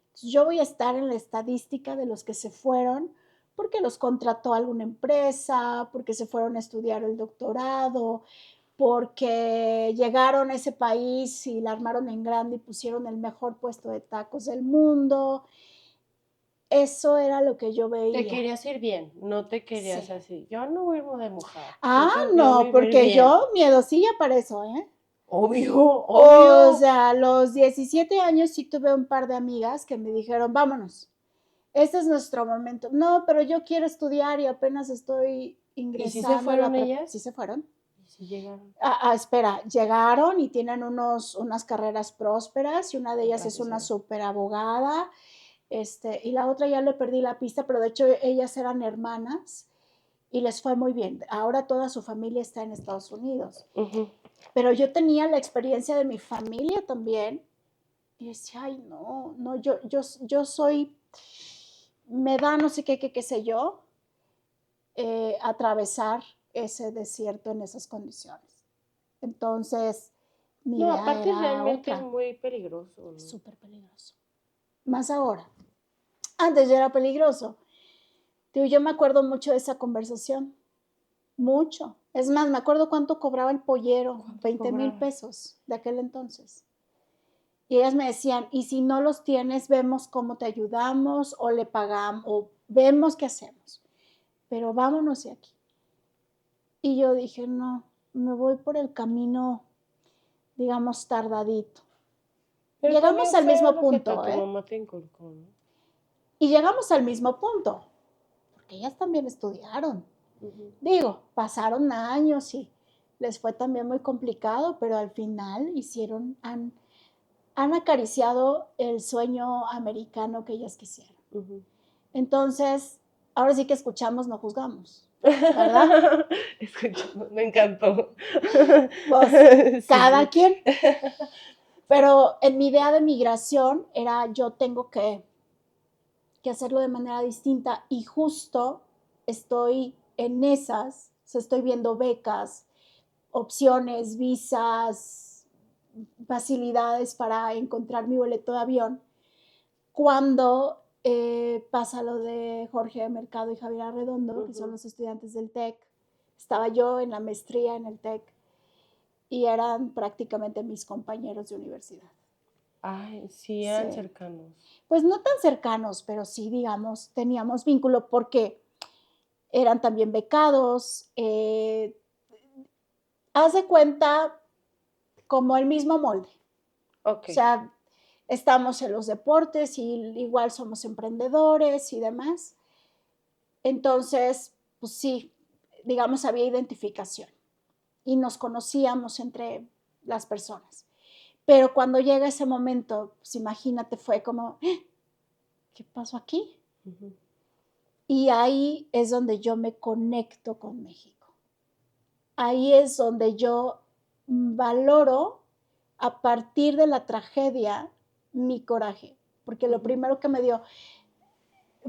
Entonces, yo voy a estar en la estadística de los que se fueron porque los contrató alguna empresa, porque se fueron a estudiar el doctorado, porque llegaron a ese país y la armaron en grande y pusieron el mejor puesto de tacos del mundo. Eso era lo que yo Te veía. querías ir bien, no te querías Sí. así. Yo no voy a irme de mujer. Ah, Yo no, vivir porque bien. yo miedosilla para eso, ¿eh? Obvio, O obvio. sea, a los 17 años sí tuve un par de amigas que me dijeron, vámonos, este es nuestro momento. No, pero yo quiero estudiar y apenas estoy ¿Y si se ingresando a la fueron prepa. ellas? Sí se fueron. ¿Y si llegaron? Espera, llegaron y tienen unas carreras prósperas y una de ellas es Gracias a una Dios. súper abogada, y la otra ya le perdí la pista, pero de hecho ellas eran hermanas y les fue muy bien. Ahora toda su familia está en Estados Unidos. Pero yo tenía la experiencia de mi familia también y decía, ay, no, no, yo soy, me da no sé qué sé yo, atravesar ese desierto en esas condiciones. Entonces, mi No, idea aparte era realmente es otra, muy peligroso, ¿no? súper peligroso. Más ahora. Antes ya era peligroso. Yo me acuerdo mucho de esa conversación, mucho. Es más, me acuerdo cuánto cobraba el pollero, ¿Cuánto 20,000 cobraba? pesos de aquel entonces. Y ellas me decían, y si no los tienes, vemos cómo te ayudamos o le pagamos o vemos qué hacemos. Pero vámonos de aquí. Y yo dije, no, me voy por el camino, digamos, tardadito. Pero Llegamos también al fue mismo lo que punto, tu ¿eh? mamá te inculcó, ¿no? Y llegamos al mismo punto, porque ellas también estudiaron. Digo, pasaron años y les fue también muy complicado, pero al final han acariciado el sueño americano que ellas quisieron. Entonces, ahora sí que escuchamos, no juzgamos, ¿verdad? Escuchamos, me encantó. Pues cada Sí. quien. Pero en mi idea de migración era yo tengo que que hacerlo de manera distinta y justo estoy en esas, o sea, estoy viendo becas, opciones, visas, facilidades para encontrar mi boleto de avión, cuando pasa lo de Jorge Mercado y Javier Arredondo, que son los estudiantes del TEC. Estaba yo en la maestría en el TEC y eran prácticamente mis compañeros de universidad. Ay, sí, eran cercanos. Pues no tan cercanos, pero sí, digamos, teníamos vínculo porque eran también becados. Haz de cuenta como el mismo molde. Ok. O sea, estamos en los deportes y igual somos emprendedores y demás. Entonces, pues sí, digamos, había identificación y nos conocíamos entre las personas. Pero cuando llega ese momento, pues imagínate, fue como, ¿qué pasó aquí? Y ahí es donde yo me conecto con México. Ahí es donde yo valoro, a partir de la tragedia, mi coraje. Porque lo primero que me dio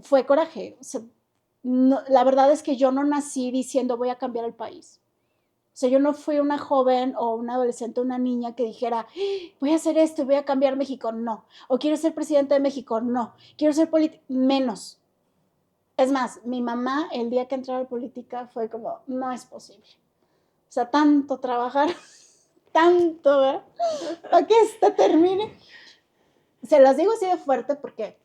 fue coraje. O sea, no, la verdad es que yo no nací diciendo voy a cambiar el país. O sea, yo no fui una joven o una adolescente, una niña que dijera, voy a hacer esto y voy a cambiar México. No. O quiero ser presidente de México. No. Quiero ser política. Menos. Es más, mi mamá, el día que entré a la política, fue como, no es posible. O sea, tanto trabajar, tanto, ¿eh? Para que esto termine. Se las digo así de fuerte porque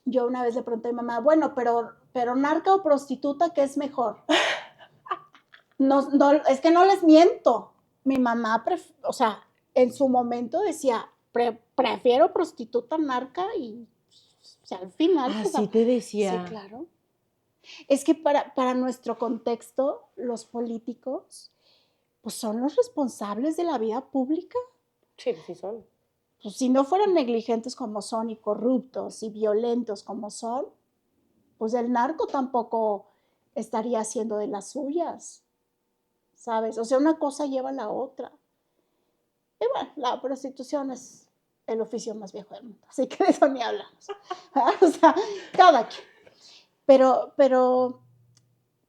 yo una vez le pregunté a mi mamá, bueno, pero narca o prostituta, ¿qué es mejor? No, no, es que no les miento. Mi mamá, o sea, en su momento decía, prefiero prostituta, narca y, o sea, al final. Ah, o sea, sí te decía. Sí, claro. Es que para nuestro contexto, los políticos, pues son los responsables de la vida pública. Sí, sí son. Pues si no fueran negligentes como son y corruptos y violentos como son, pues el narco tampoco estaría haciendo de las suyas, ¿sabes? O sea, una cosa lleva a la otra. Y bueno, la prostitución es el oficio más viejo del mundo, así que de eso ni hablamos. O sea, cada quien. Pero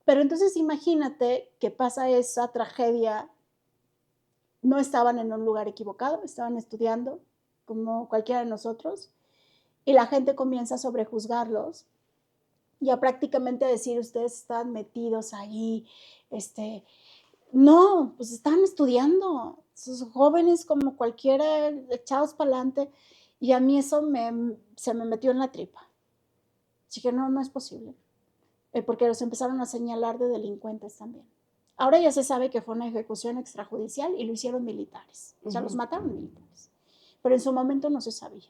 entonces imagínate que pasa esa tragedia. No estaban en un lugar equivocado, estaban estudiando como cualquiera de nosotros, y la gente comienza a sobrejuzgarlos y a prácticamente decir, ustedes están metidos ahí, no, pues están estudiando, sus jóvenes como cualquiera, echados para adelante, y a mí eso se me metió en la tripa. Así que no es posible, porque los empezaron a señalar de delincuentes también. Ahora ya se sabe que fue una ejecución extrajudicial y lo hicieron militares, o sea, los mataron militares, pero en su momento no se sabía.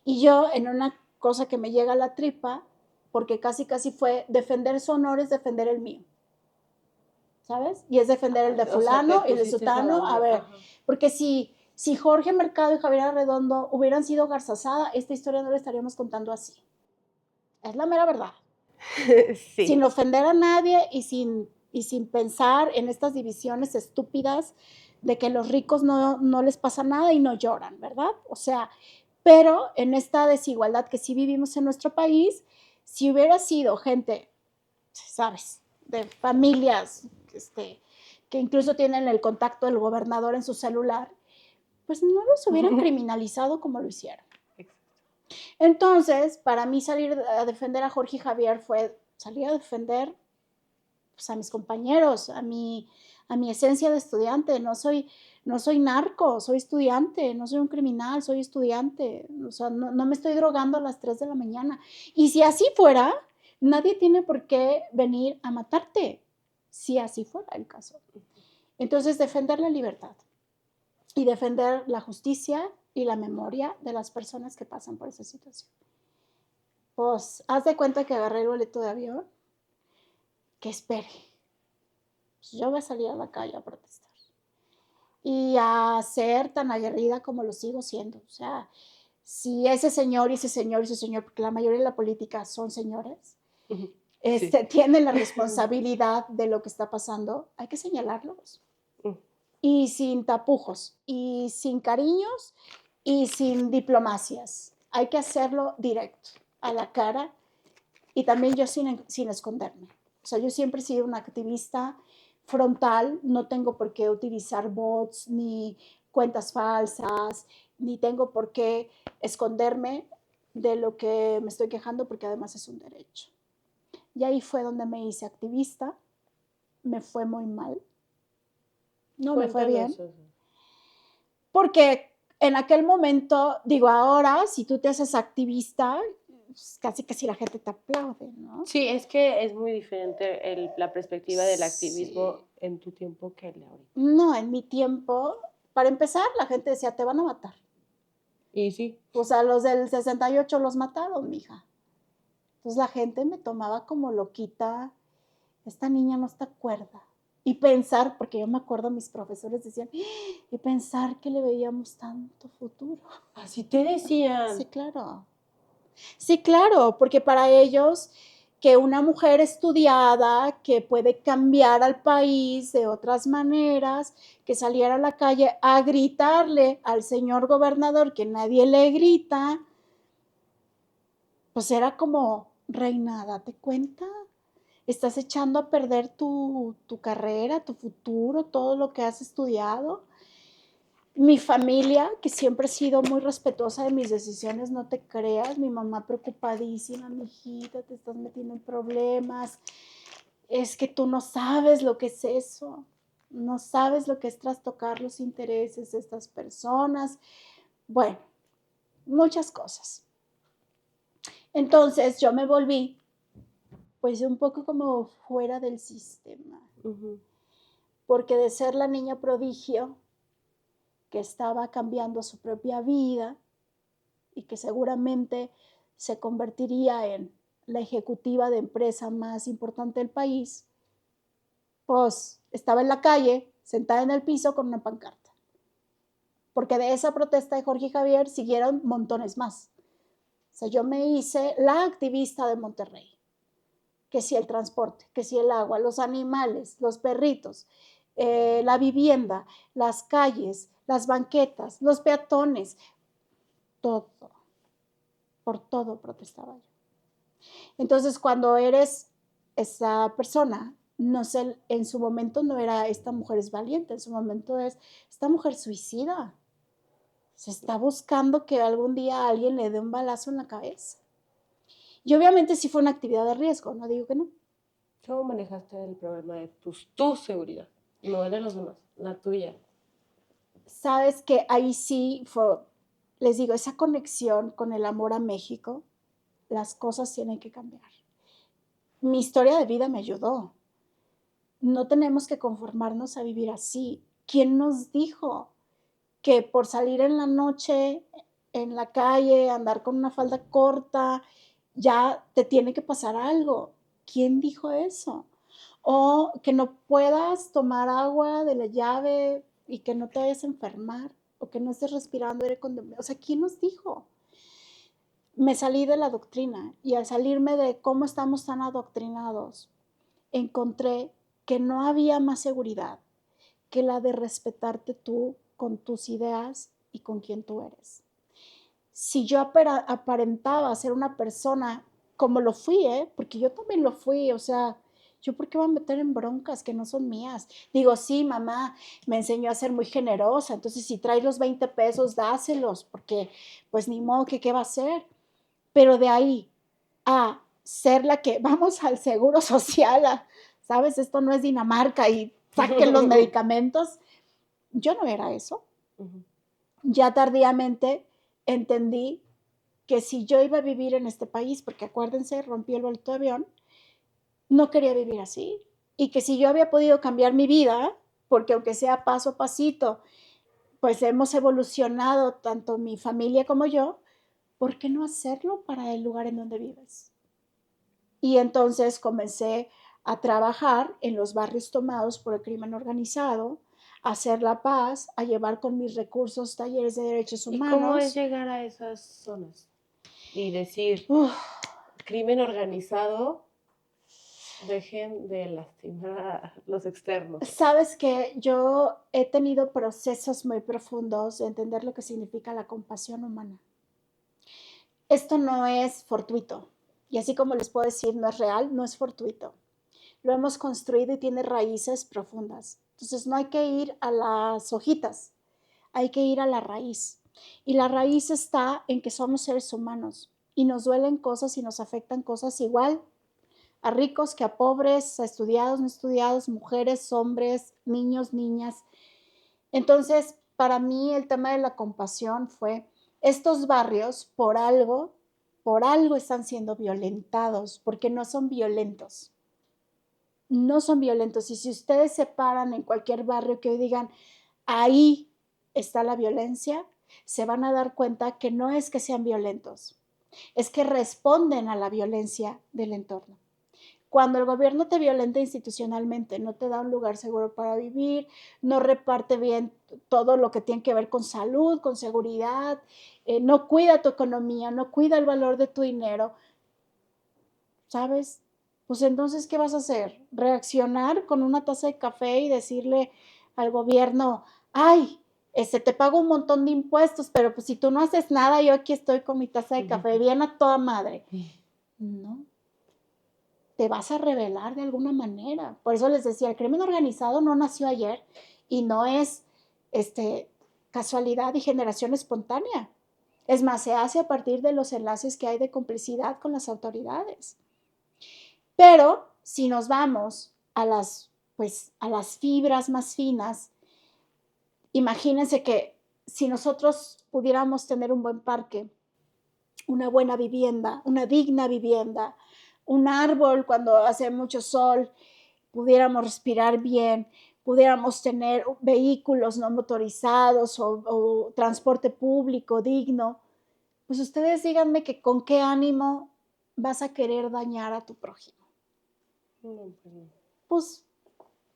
Y yo, en una cosa que me llega a la tripa, porque casi fue defender su honor es defender el mío, ¿sabes? Y es defender el de fulano y el de sutano, a ver, porque si Jorge Mercado y Javier Arredondo hubieran sido Garzazada, esta historia no la estaríamos contando así. Es la mera verdad. Sí. Sin ofender a nadie y sin pensar en estas divisiones estúpidas de que los ricos no les pasa nada y no lloran, ¿verdad? O sea, pero en esta desigualdad que sí vivimos en nuestro país, si hubiera sido gente, ¿sabes?, de familias que incluso tienen el contacto del gobernador en su celular, pues no los hubieran criminalizado como lo hicieron. Entonces, para mí salir a defender a Jorge y Javier fue salir a defender, pues, a mis compañeros, a mi esencia de estudiante. No soy narco, soy estudiante, no soy un criminal, soy estudiante. O sea, no me estoy drogando a las 3 de la mañana. Y si así fuera, nadie tiene por qué venir a matarte, si así fuera el caso. Entonces, defender la libertad y defender la justicia y la memoria de las personas que pasan por esa situación. Pues, haz de cuenta que agarré el boleto de avión, que espere. Pues yo voy a salir a la calle a protestar. Y a ser tan aguerrida como lo sigo siendo. O sea, si ese señor y ese señor y ese señor, porque la mayoría de la política son señores, sí, tienen la responsabilidad de lo que está pasando, hay que señalarlos. Y sin tapujos, y sin cariños, y sin diplomacias. Hay que hacerlo directo. a la cara y también yo sin esconderme. O sea, yo siempre he sido una activista frontal, no tengo por qué utilizar bots ni cuentas falsas, ni tengo por qué esconderme de lo que me estoy quejando porque además es un derecho. Y ahí fue donde me hice activista, me fue muy mal, no me fue bien, Cuéntanos eso. porque en aquel momento, digo, ahora si tú te haces activista, pues, casi casi la gente te aplaude, ¿no? Sí, es que es muy diferente la perspectiva del activismo Sí. en tu tiempo que el de ahorita. No, en mi tiempo, para empezar, la gente decía, te van a matar. Y sí, Pues a los del 68 los mataron, mija. Entonces la gente me tomaba como loquita, esta niña no está cuerda. Y pensar, porque yo me acuerdo, mis profesores decían, y pensar que le veíamos tanto futuro. así te decían. Sí, claro. Sí, claro, porque para ellos que una mujer estudiada, que puede cambiar al país de otras maneras, que saliera a la calle a gritarle al señor gobernador que nadie le grita, pues era como, reina, date cuenta, estás echando a perder tu carrera, tu futuro, todo lo que has estudiado. Mi familia, que siempre ha sido muy respetuosa de mis decisiones, no te creas, mi mamá preocupadísima, mi hijita, te estás metiendo en problemas, es que tú no sabes lo que es eso, no sabes lo que es trastocar los intereses de estas personas, bueno, muchas cosas. Entonces yo me volví pues un poco como fuera del sistema, Ujú. porque de ser la niña prodigio que estaba cambiando su propia vida y que seguramente se convertiría en la ejecutiva de empresa más importante del país, pues estaba en la calle, sentada en el piso con una pancarta. Porque de esa protesta de Jorge Javier siguieron montones más. O sea, yo me hice la activista de Monterrey. Que si el transporte, que si el agua, los animales, los perritos, la vivienda, las calles, las banquetas, los peatones, todo, por todo protestaba yo. Entonces, cuando eres esa persona, no sé, en su momento no era esta mujer es valiente, en su momento es esta mujer suicida. Se está buscando que algún día alguien le dé un balazo en la cabeza. Y obviamente sí fue una actividad de riesgo, no digo que no. ¿Cómo manejaste el problema de tu seguridad? No el de los demás, la tuya. Sabes que ahí sí fue, les digo, esa conexión con el amor a México, las cosas tienen que cambiar. Mi historia de vida me ayudó. No tenemos que conformarnos a vivir así. ¿Quién nos dijo que por salir en la noche en la calle, andar con una falda corta, ya te tiene que pasar algo? ¿Quién dijo eso? O que no puedas tomar agua de la llave y que no te vayas a enfermar, o que no estés respirando aire contaminado. O sea, ¿quién nos dijo? Me salí de la doctrina y al salirme de cómo estamos tan adoctrinados, encontré que no había más seguridad que la de respetarte tú con tus ideas y con quien tú eres. Si yo aparentaba ser una persona como lo fui, porque yo también lo fui, o sea, yo por qué voy a meter en broncas que no son mías. Digo, sí, mamá me enseñó a ser muy generosa, entonces si traes los 20 pesos, dáselos, porque pues ni modo que qué va a hacer. Pero de ahí a ser la que vamos al seguro social, ¿sabes? Esto no es Dinamarca y saquen los medicamentos. Yo no era eso. Ujú. Ya tardíamente entendí que si yo iba a vivir en este país, porque acuérdense, rompí el boleto de avión, no quería vivir así. Y que si yo había podido cambiar mi vida, porque aunque sea paso a pasito, pues hemos evolucionado tanto mi familia como yo, ¿por qué no hacerlo para el lugar en donde vives? Y entonces comencé a trabajar en los barrios tomados por el crimen organizado, a hacer la paz, a llevar con mis recursos talleres de derechos ¿Y cómo es humanos. llegar a esas zonas y decir, Uf, crimen organizado, dejen de lastimar a los externos? sabes que yo he tenido procesos muy profundos de entender lo que significa la compasión humana. esto no es fortuito. Y así como les puedo decir, no es real, no es fortuito. Lo hemos construido y tiene raíces profundas. Entonces no hay que ir a las hojitas, hay que ir a la raíz. Y la raíz está en que somos seres humanos y nos duelen cosas y nos afectan cosas igual a ricos que a pobres, a estudiados, no estudiados, mujeres, hombres, niños, niñas. Entonces, para mí el tema de la compasión fue, estos barrios por algo están siendo violentados, porque no son violentos. No son violentos. Y si ustedes se paran en cualquier barrio que hoy digan, ahí está la violencia, se van a dar cuenta que no es que sean violentos, es que responden a la violencia del entorno. Cuando el gobierno te violenta institucionalmente, no te da un lugar seguro para vivir, no reparte bien todo lo que tiene que ver con salud, con seguridad, no cuida tu economía, no cuida el valor de tu dinero, ¿sabes? Pues entonces, ¿qué vas a hacer? ¿Reaccionar con una taza de café y decirle al gobierno, ay, te pago un montón de impuestos, pero pues si tú no haces nada, yo aquí estoy con mi taza de café, bien a toda madre? No, te vas a rebelar de alguna manera. Por eso les decía, el crimen organizado no nació ayer y no es casualidad y generación espontánea. Es más, se hace a partir de los enlaces que hay de complicidad con las autoridades. Pero si nos vamos a las fibras más finas, imagínense que si nosotros pudiéramos tener un buen parque, una buena vivienda, una digna vivienda, un árbol cuando hace mucho sol, pudiéramos respirar bien, pudiéramos tener vehículos no motorizados o transporte público digno, pues ustedes díganme que con qué ánimo vas a querer dañar a tu prójimo. No, pues no. Pues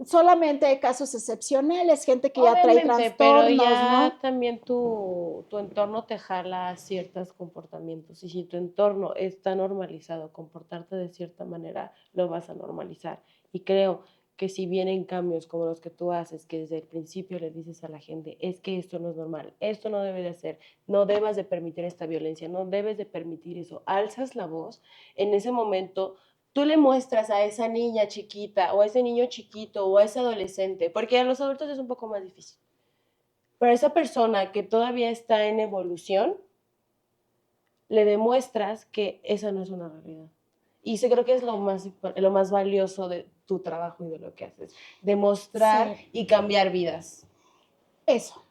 solamente hay casos excepcionales, gente que ya trae Obviamente, pero trastornos, ya ¿no? también tu entorno te jala a ciertos comportamientos y si tu entorno está normalizado comportarte de cierta manera, lo vas a normalizar. Y creo que si vienen cambios como los que tú haces, que desde el principio le dices a la gente, es que esto no es normal, esto no debe de hacer, no debas de permitir esta violencia, no debes de permitir eso, alzas la voz, en ese momento tú le muestras a esa niña chiquita o a ese niño chiquito o a ese adolescente, porque a los adultos es un poco más difícil, pero a esa persona que todavía está en evolución, le demuestras que esa no es una realidad. Y eso creo que es lo más valioso de tu trabajo y de lo que haces, demostrar Sí, y cambiar vidas. eso.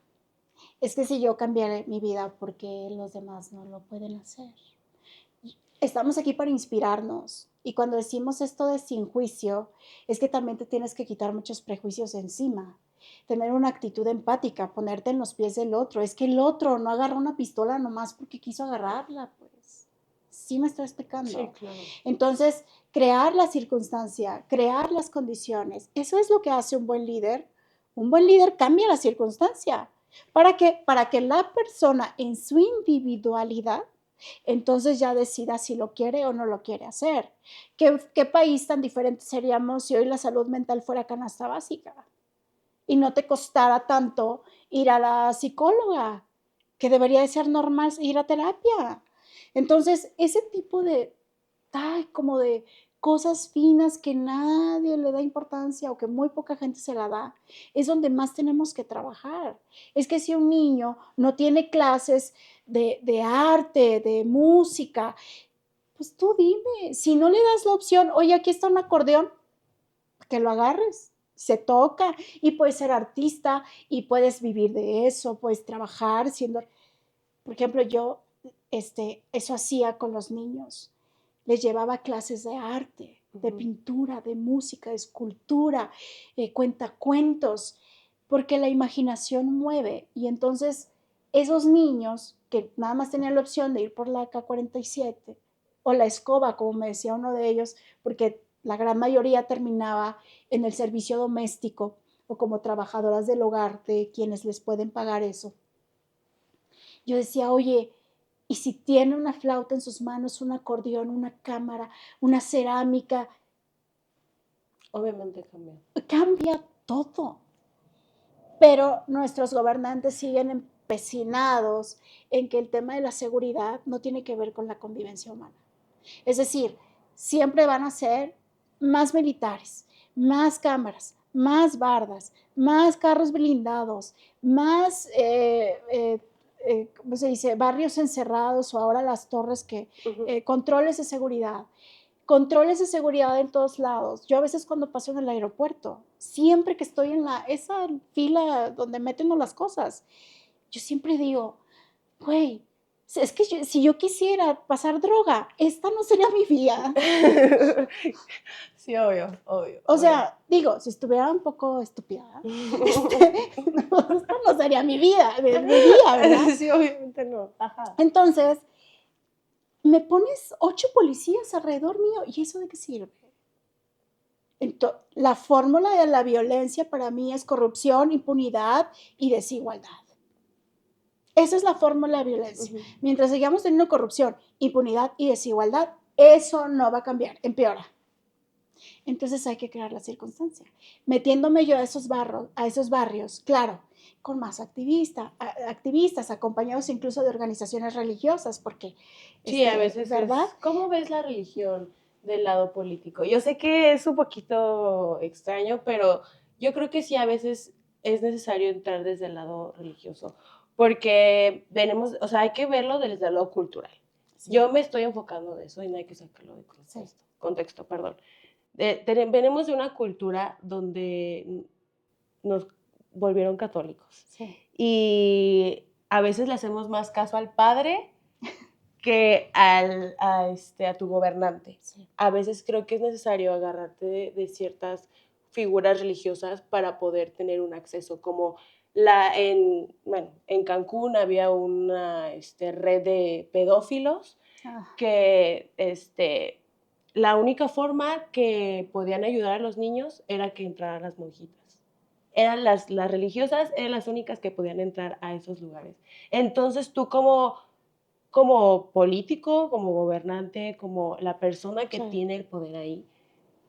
Es que si yo cambiaré mi vida, porque los demás no lo pueden hacer. Estamos aquí para inspirarnos. Y cuando decimos esto de sin juicio, es que también te tienes que quitar muchos prejuicios encima. Tener una actitud empática, ponerte en los pies del otro. Es que el otro no agarró una pistola nomás porque quiso agarrarla, pues. Sí me estoy Sí, explicando. claro. Entonces, crear la circunstancia, crear las condiciones, eso es lo que hace un buen líder. Un buen líder cambia la circunstancia. ¿Para qué? Para que la persona en su individualidad entonces ya decida si lo quiere o no lo quiere hacer. ¿Qué país tan diferente seríamos si hoy la salud mental fuera canasta básica y no te costara tanto ir a la psicóloga, que debería de ser normal ir a terapia? Entonces, ese tipo de, como de cosas finas que nadie le da importancia o que muy poca gente se la da, es donde más tenemos que trabajar. Es que si un niño no tiene clases de arte, de música, pues tú dime, si no le das la opción, oye, aquí está un acordeón, que lo agarres, se toca y puedes ser artista y puedes vivir de eso, puedes trabajar siendo, por ejemplo, yo eso hacía con los niños, les llevaba clases de arte, de pintura, de música, de escultura, cuentacuentos, porque la imaginación mueve y entonces esos niños que nada más tenían la opción de ir por la AK-47 o la escoba, como me decía uno de ellos, porque la gran mayoría terminaba en el servicio doméstico o como trabajadoras del hogar de quienes les pueden pagar eso. Yo decía, oye, ¿y si tiene una flauta en sus manos, un acordeón, una cámara, una cerámica? Obviamente cambia. Cambia todo. Pero nuestros gobernantes siguen empecinados en que el tema de la seguridad no tiene que ver con la convivencia humana. Es decir, siempre van a ser más militares, más cámaras, más bardas, más carros blindados, más, ¿cómo se dice?, barrios encerrados o ahora las torres controles de seguridad en todos lados. Yo a veces cuando paso en el aeropuerto, siempre que estoy en esa fila donde meten las cosas, yo siempre digo, güey, es que si yo quisiera pasar droga, esta no sería mi vía. Sí, obvio. O sea, digo, si estuviera un poco estúpida, no, esta no sería mi vida, ¿verdad? Sí, obviamente no. Ajá. Entonces, me pones 8 policías alrededor mío, ¿y eso de qué sirve? La fórmula de la violencia para mí es corrupción, impunidad y desigualdad. Esa es la fórmula de violencia. Ujú. Mientras sigamos teniendo corrupción, impunidad y desigualdad, eso no va a cambiar, empeora. Entonces hay que crear la circunstancia. Metiéndome yo a esos barrios, claro, con más activistas, acompañados incluso de organizaciones religiosas, porque, Sí, a veces ¿verdad? ¿cómo ves la religión del lado político? Yo sé que es un poquito extraño, pero yo creo que sí a veces es necesario entrar desde el lado religioso, porque o sea, hay que verlo desde el lado cultural. Sí. Yo me estoy enfocando en eso y no hay que sacarlo de contexto, perdón. Venimos de una cultura donde nos volvieron católicos. Sí. Y a veces le hacemos más caso al padre que a tu gobernante. Sí. A veces creo que es necesario agarrarte de ciertas figuras religiosas para poder tener un acceso, como en Cancún había una red de pedófilos que la única forma que podían ayudar a los niños era que entraran las monjitas. Eran las religiosas, eran las únicas que podían entrar a esos lugares. Entonces tú como político, como gobernante, como la persona que tiene el poder ahí,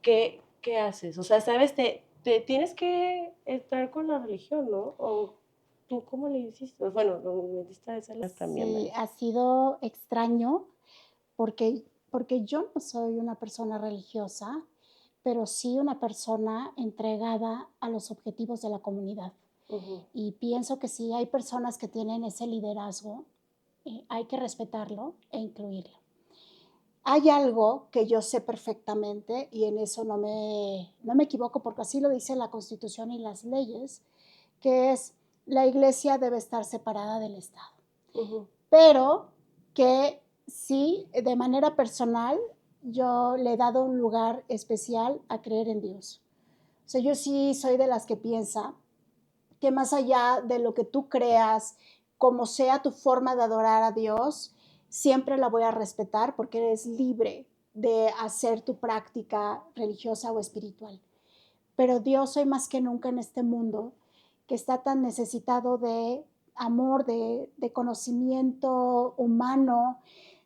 ¿qué haces? O sea, sabes, te tienes que estar con la religión, ¿no? O tú, ¿cómo le hiciste? Bueno, lo metiste a esa también. Sí, ha sido extraño porque yo no soy una persona religiosa, pero sí una persona entregada a los objetivos de la comunidad. Uh-huh. Y pienso que si hay personas que tienen ese liderazgo, hay que respetarlo e incluirlo. Hay algo que yo sé perfectamente y en eso no me equivoco porque así lo dice la Constitución y las leyes, que es la iglesia debe estar separada del Estado. Uh-huh. Pero que sí, de manera personal, yo le he dado un lugar especial a creer en Dios. O sea, yo sí soy de las que piensa que más allá de lo que tú creas, como sea tu forma de adorar a Dios, siempre la voy a respetar porque eres libre de hacer tu práctica religiosa o espiritual. Pero Dios hoy más que nunca en este mundo, que está tan necesitado de amor, de conocimiento humano,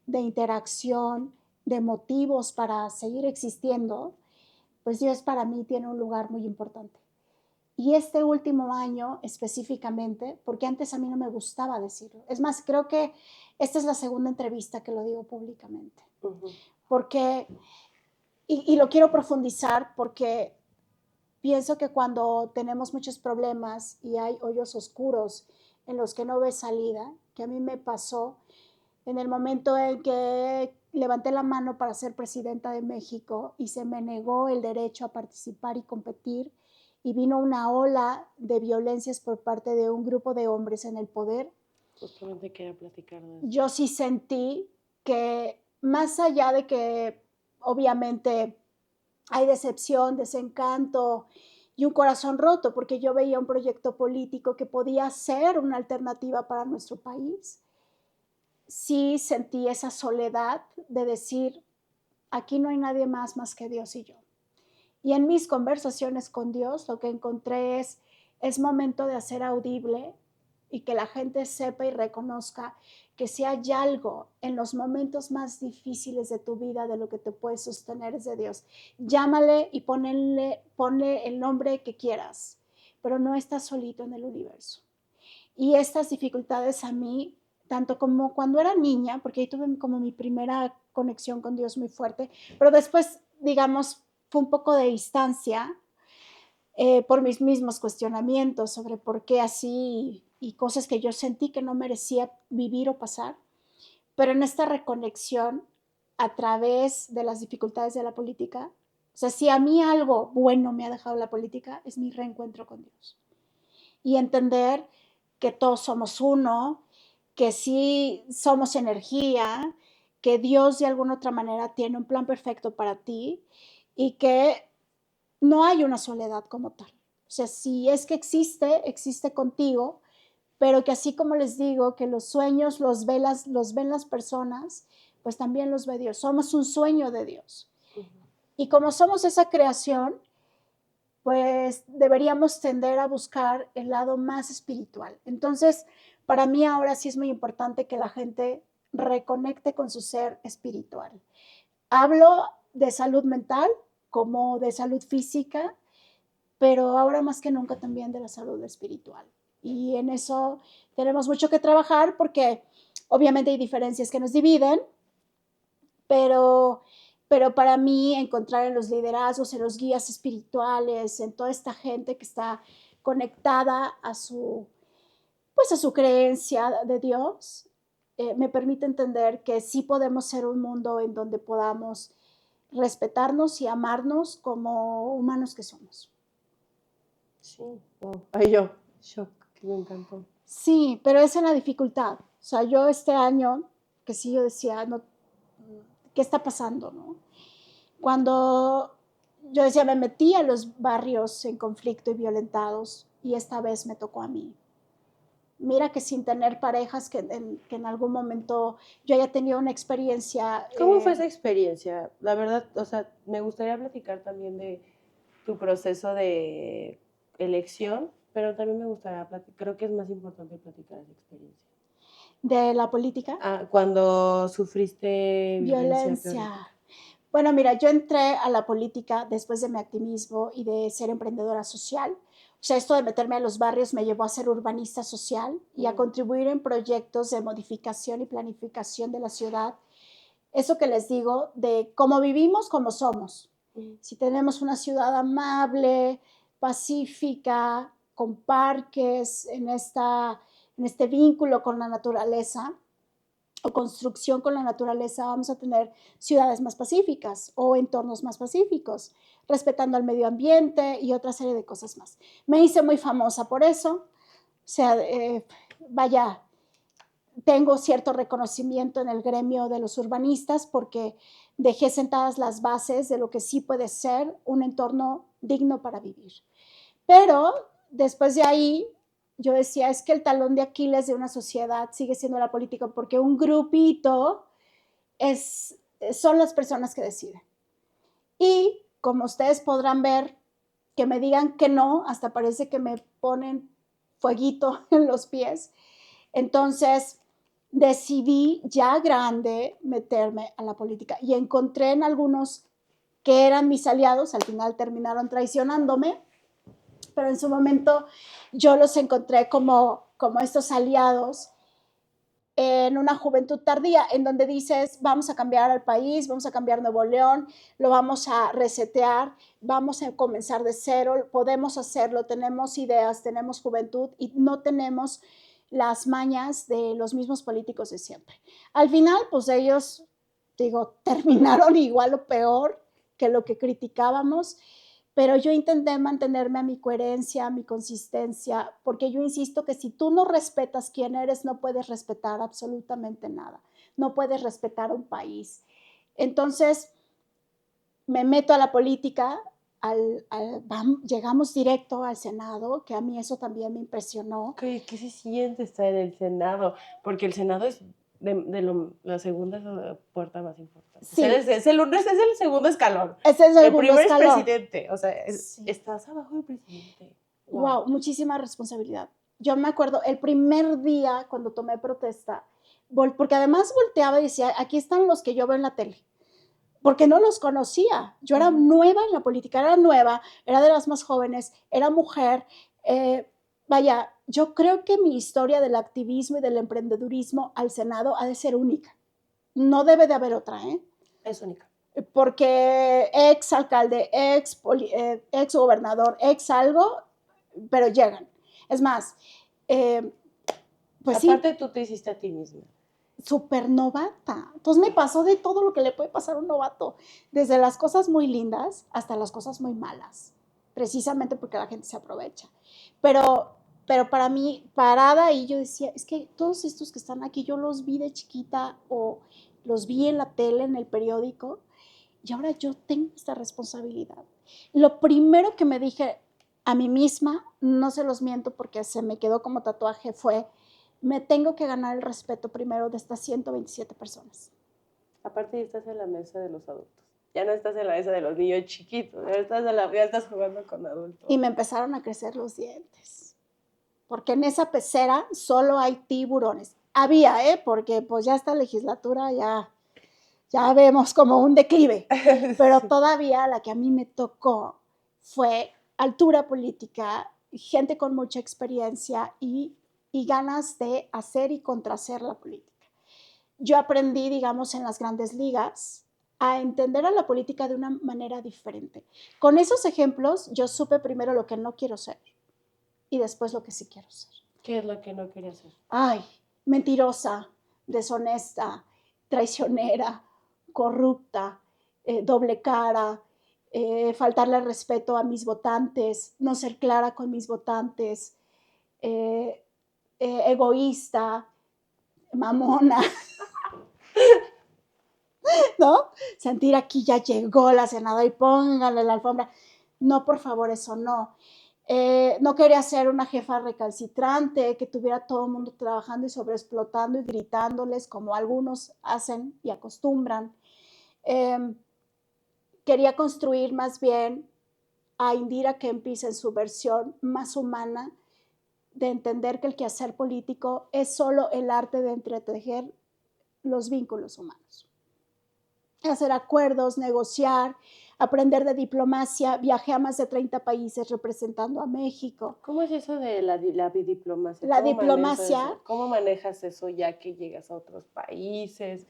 de interacción, de motivos para seguir existiendo, pues Dios para mí tiene un lugar muy importante. Y este último año específicamente, porque antes a mí no me gustaba decirlo. Es más, creo que esta es la segunda entrevista que lo digo públicamente. Uh-huh. Porque, y lo quiero profundizar porque pienso que cuando tenemos muchos problemas y hay hoyos oscuros en los que no ves salida, que a mí me pasó en el momento en que levanté la mano para ser presidenta de México y se me negó el derecho a participar y competir y vino una ola de violencias por parte de un grupo de hombres en el poder. Justamente quería platicar de eso. Yo sí sentí que más allá de que obviamente hay decepción, desencanto y un corazón roto, porque yo veía un proyecto político que podía ser una alternativa para nuestro país, sí sentí esa soledad de decir, aquí no hay nadie más que Dios y yo. Y en mis conversaciones con Dios lo que encontré es momento de hacer audible y que la gente sepa y reconozca que si hay algo en los momentos más difíciles de tu vida de lo que te puede sostener es de Dios. Llámale y ponle el nombre que quieras, pero no estás solito en el universo. Y estas dificultades a mí, tanto como cuando era niña, porque ahí tuve como mi primera conexión con Dios muy fuerte, pero después, digamos, fue un poco de distancia por mis mismos cuestionamientos sobre por qué así y cosas que yo sentí que no merecía vivir o pasar. Pero en esta reconexión a través de las dificultades de la política, o sea, si a mí algo bueno me ha dejado la política, es mi reencuentro con Dios. Y entender que todos somos uno, que sí somos energía, que Dios de alguna otra manera tiene un plan perfecto para ti y que no hay una soledad como tal. O sea, si es que existe, existe contigo, pero que así como les digo que los sueños los ven las personas, pues también los ve Dios. Somos un sueño de Dios. Y como somos esa creación, pues deberíamos tender a buscar el lado más espiritual. Entonces, para mí ahora sí es muy importante que la gente reconecte con su ser espiritual. Hablo de salud mental como de salud física, pero ahora más que nunca también de la salud espiritual. Y en eso tenemos mucho que trabajar porque obviamente hay diferencias que nos dividen, pero, pero para mí encontrar en los liderazgos, en los guías espirituales, en toda esta gente que está conectada a pues a su creencia de Dios, me permite entender que sí podemos ser un mundo en donde podamos respetarnos y amarnos como humanos que somos. Sí, wow. Ay, yo, shock, que me encantó. Sí, pero esa es la dificultad. O sea, yo este año, que sí yo decía, no, ¿qué está pasando, no? Cuando yo decía, me metí a los barrios en conflicto y violentados y esta vez me tocó a mí. Mira que sin tener parejas, que en algún momento yo haya tenido una experiencia. ¿Cómo fue esa experiencia? La verdad, o sea, me gustaría platicar también de tu proceso de elección, pero también me gustaría platicar, creo que es más importante platicar esa experiencia. De la política. Ah, cuando sufriste violencia. Violencia. Bueno, mira, yo entré a la política después de mi activismo y de ser emprendedora social. O sea, esto de meterme a los barrios me llevó a ser urbanista social y a contribuir en proyectos de modificación y planificación de la ciudad. Eso que les digo, de cómo vivimos, cómo somos. Si tenemos una ciudad amable, pacífica, con parques, en este vínculo con la naturaleza, o construcción con la naturaleza, vamos a tener ciudades más pacíficas o entornos más pacíficos, respetando al medio ambiente y otra serie de cosas más. Me hice muy famosa por eso, o sea, vaya, tengo cierto reconocimiento en el gremio de los urbanistas porque dejé sentadas las bases de lo que sí puede ser un entorno digno para vivir. Pero después de ahí yo decía, es que el talón de Aquiles de una sociedad sigue siendo la política, porque un grupito son las personas que deciden. Y como ustedes podrán ver, que me digan que no, hasta parece que me ponen fueguito en los pies. Entonces decidí ya grande meterme a la política y encontré en algunos que eran mis aliados, al final terminaron traicionándome, pero en su momento yo los encontré como estos aliados en una juventud tardía, en donde dices, vamos a cambiar al país, vamos a cambiar Nuevo León, lo vamos a resetear, vamos a comenzar de cero, podemos hacerlo, tenemos ideas, tenemos juventud y no tenemos las mañas de los mismos políticos de siempre. Al final, pues ellos, digo, terminaron igual o peor que lo que criticábamos, pero yo intenté mantenerme a mi coherencia, a mi consistencia, porque yo insisto que si tú no respetas quién eres, no puedes respetar absolutamente nada, no puedes respetar un país. Entonces, me meto a la política, llegamos directo al Senado, que a mí eso también me impresionó. ¿Qué se siente estar en el Senado? Porque el Senado es la segunda puerta más importante. Sí. Es el segundo escalón. Ese es el primero escalón. Es presidente. O sea, sí. Estás abajo del presidente. Wow, muchísima responsabilidad. Yo me acuerdo el primer día cuando tomé protesta, porque además volteaba y decía, aquí están los que yo veo en la tele, porque no los conocía. Yo era nueva en la política, era nueva, era de las más jóvenes, era mujer. Vaya, yo creo que mi historia del activismo y del emprendedurismo al Senado ha de ser única. No debe de haber otra, ¿eh? Es única. Porque ex alcalde, ex gobernador, ex algo, pero llegan. Es más, pues Aparte sí, tú te hiciste a ti misma. súper novata. Entonces me pasó de todo lo que le puede pasar a un novato, desde las cosas muy lindas hasta las cosas muy malas, precisamente porque la gente se aprovecha. Pero para mí, parada ahí, yo decía, es que todos estos que están aquí, yo los vi de chiquita o los vi en la tele, en el periódico, y ahora yo tengo esta responsabilidad. Lo primero que me dije a mí misma, no se los miento porque se me quedó como tatuaje, fue, me tengo que ganar el respeto primero de estas 127 personas. Aparte ya estás en la mesa de los adultos. Ya no estás en la mesa de los niños chiquitos, ya estás jugando con adultos. Y me empezaron a crecer los dientes. Porque en esa pecera solo hay tiburones. Había, porque pues ya esta legislatura ya vemos como un declive. Pero Sí. todavía la que a mí me tocó fue altura política, gente con mucha experiencia y ganas de hacer y contrahacer la política. Yo aprendí, digamos, en las grandes ligas a entender a la política de una manera diferente. Con esos ejemplos, yo supe primero lo que no quiero ser y después lo que sí quiero ser. ¿Qué es lo que no quería hacer? Ay, mentirosa, deshonesta, traicionera, corrupta, doble cara, faltarle respeto a mis votantes, no ser clara con mis votantes, egoísta, mamona, ¿no? Sentir aquí ya llegó la senadora y póngale la alfombra. No, por favor, eso no. No quería ser una jefa recalcitrante, que tuviera todo el mundo trabajando y sobreexplotando y gritándoles como algunos hacen y acostumbran. Quería construir más bien a Indira Kempis en su versión más humana de entender que el quehacer político es solo el arte de entretejer los vínculos humanos. Hacer acuerdos, negociar, aprender de diplomacia. Viajé a más de 30 países representando a México. ¿Cómo es eso de la diplomacia? La diplomacia. ¿Cómo manejas eso ya que llegas a otros países?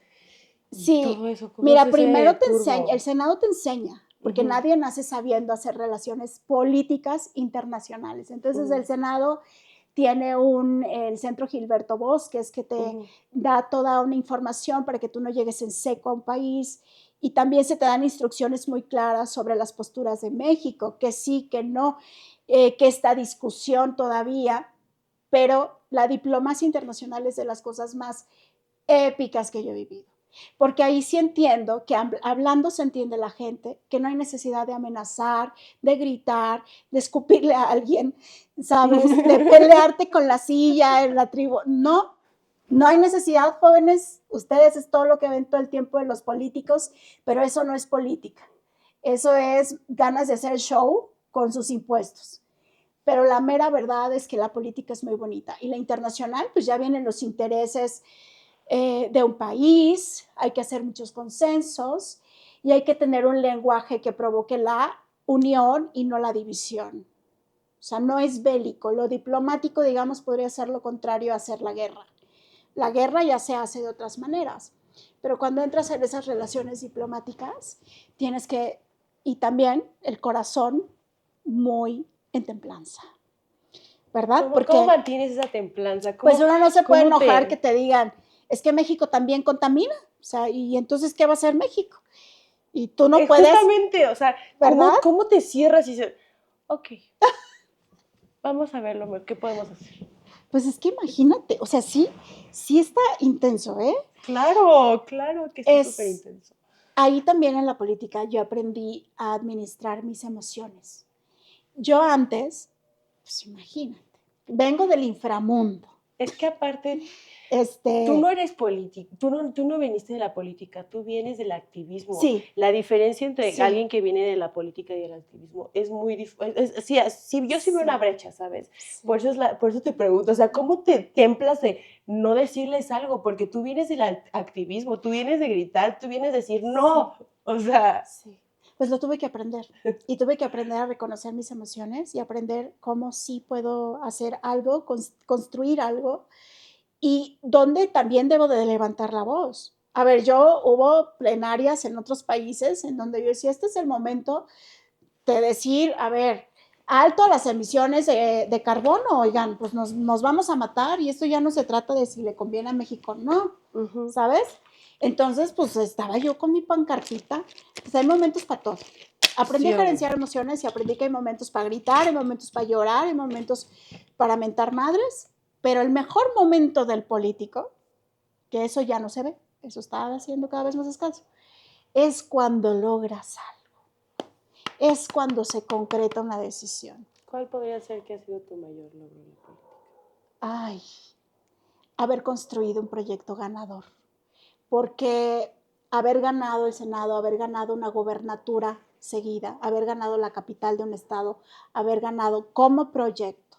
Sí, todo eso, ¿cómo mira, es primero te turbo? enseña, el Senado te enseña, porque nadie nace sabiendo hacer relaciones políticas internacionales. Entonces el Senado tiene el Centro Gilberto Bosques que te da toda una información para que tú no llegues en seco a un país, y también se te dan instrucciones muy claras sobre las posturas de México, que sí, que no, que esta discusión todavía, pero la diplomacia internacional es de las cosas más épicas que yo he vivido. Porque ahí sí entiendo que hablando se entiende la gente, que no hay necesidad de amenazar, de gritar, de escupirle a alguien, ¿sabes? De pelearte con la silla en la tribu. No, no hay necesidad, jóvenes. Ustedes es todo lo que ven todo el tiempo de los políticos, pero eso no es política. Eso es ganas de hacer show con sus impuestos. Pero la mera verdad es que la política es muy bonita. Y la internacional, pues ya vienen los intereses de un país, hay que hacer muchos consensos y hay que tener un lenguaje que provoque la unión y no la división. O sea, no es bélico. Lo diplomático, digamos, podría ser lo contrario a hacer la guerra. La guerra ya se hace de otras maneras, pero cuando entras en esas relaciones diplomáticas, tienes que, y también el corazón muy en templanza, ¿verdad? ¿Cómo mantienes esa templanza? Pues uno no se puede enojar que te digan, es que México también contamina, o sea, y entonces, ¿qué va a hacer México? Y tú no puedes. Justamente, o sea, ¿verdad? ¿cómo te cierras y dices, ok, vamos a ver qué podemos hacer? Pues es que imagínate, o sea, sí está intenso, ¿eh? Claro que sí, es súper intenso. Ahí también en la política yo aprendí a administrar mis emociones. Yo antes, pues imagínate, vengo del inframundo. Es que aparte, tú no eres político, tú no viniste de la política, tú vienes del activismo. Sí. La diferencia entre alguien que viene de la política y del activismo es muy diferente. Yo sí veo una brecha, ¿sabes? Sí. Por eso te pregunto, o sea, ¿cómo te templas de no decirles algo? Porque tú vienes del activismo, tú vienes de gritar, tú vienes de decir no, o sea. Sí. Pues lo tuve que aprender. Y tuve que aprender a reconocer mis emociones y aprender cómo sí puedo hacer algo, construir algo, y donde también debo de levantar la voz. A ver, hubo plenarias en otros países en donde yo decía, este es el momento de decir, a ver, alto a las emisiones de carbono, oigan, pues nos vamos a matar y esto ya no se trata de si le conviene a México, no, ¿sabes? Entonces, pues estaba yo con mi pancartita, pues hay momentos para todo. Aprendí a gerenciar emociones y aprendí que hay momentos para gritar, hay momentos para llorar, hay momentos para mentar madres, pero el mejor momento del político, que eso ya no se ve, eso está haciendo cada vez más escaso, es cuando logras algo, es cuando se concreta una decisión. ¿Cuál podría ser que ha sido tu mayor logro en la política? Ay, haber construido un proyecto ganador, porque haber ganado el Senado, haber ganado una gobernatura seguida, haber ganado la capital de un estado, haber ganado como proyecto,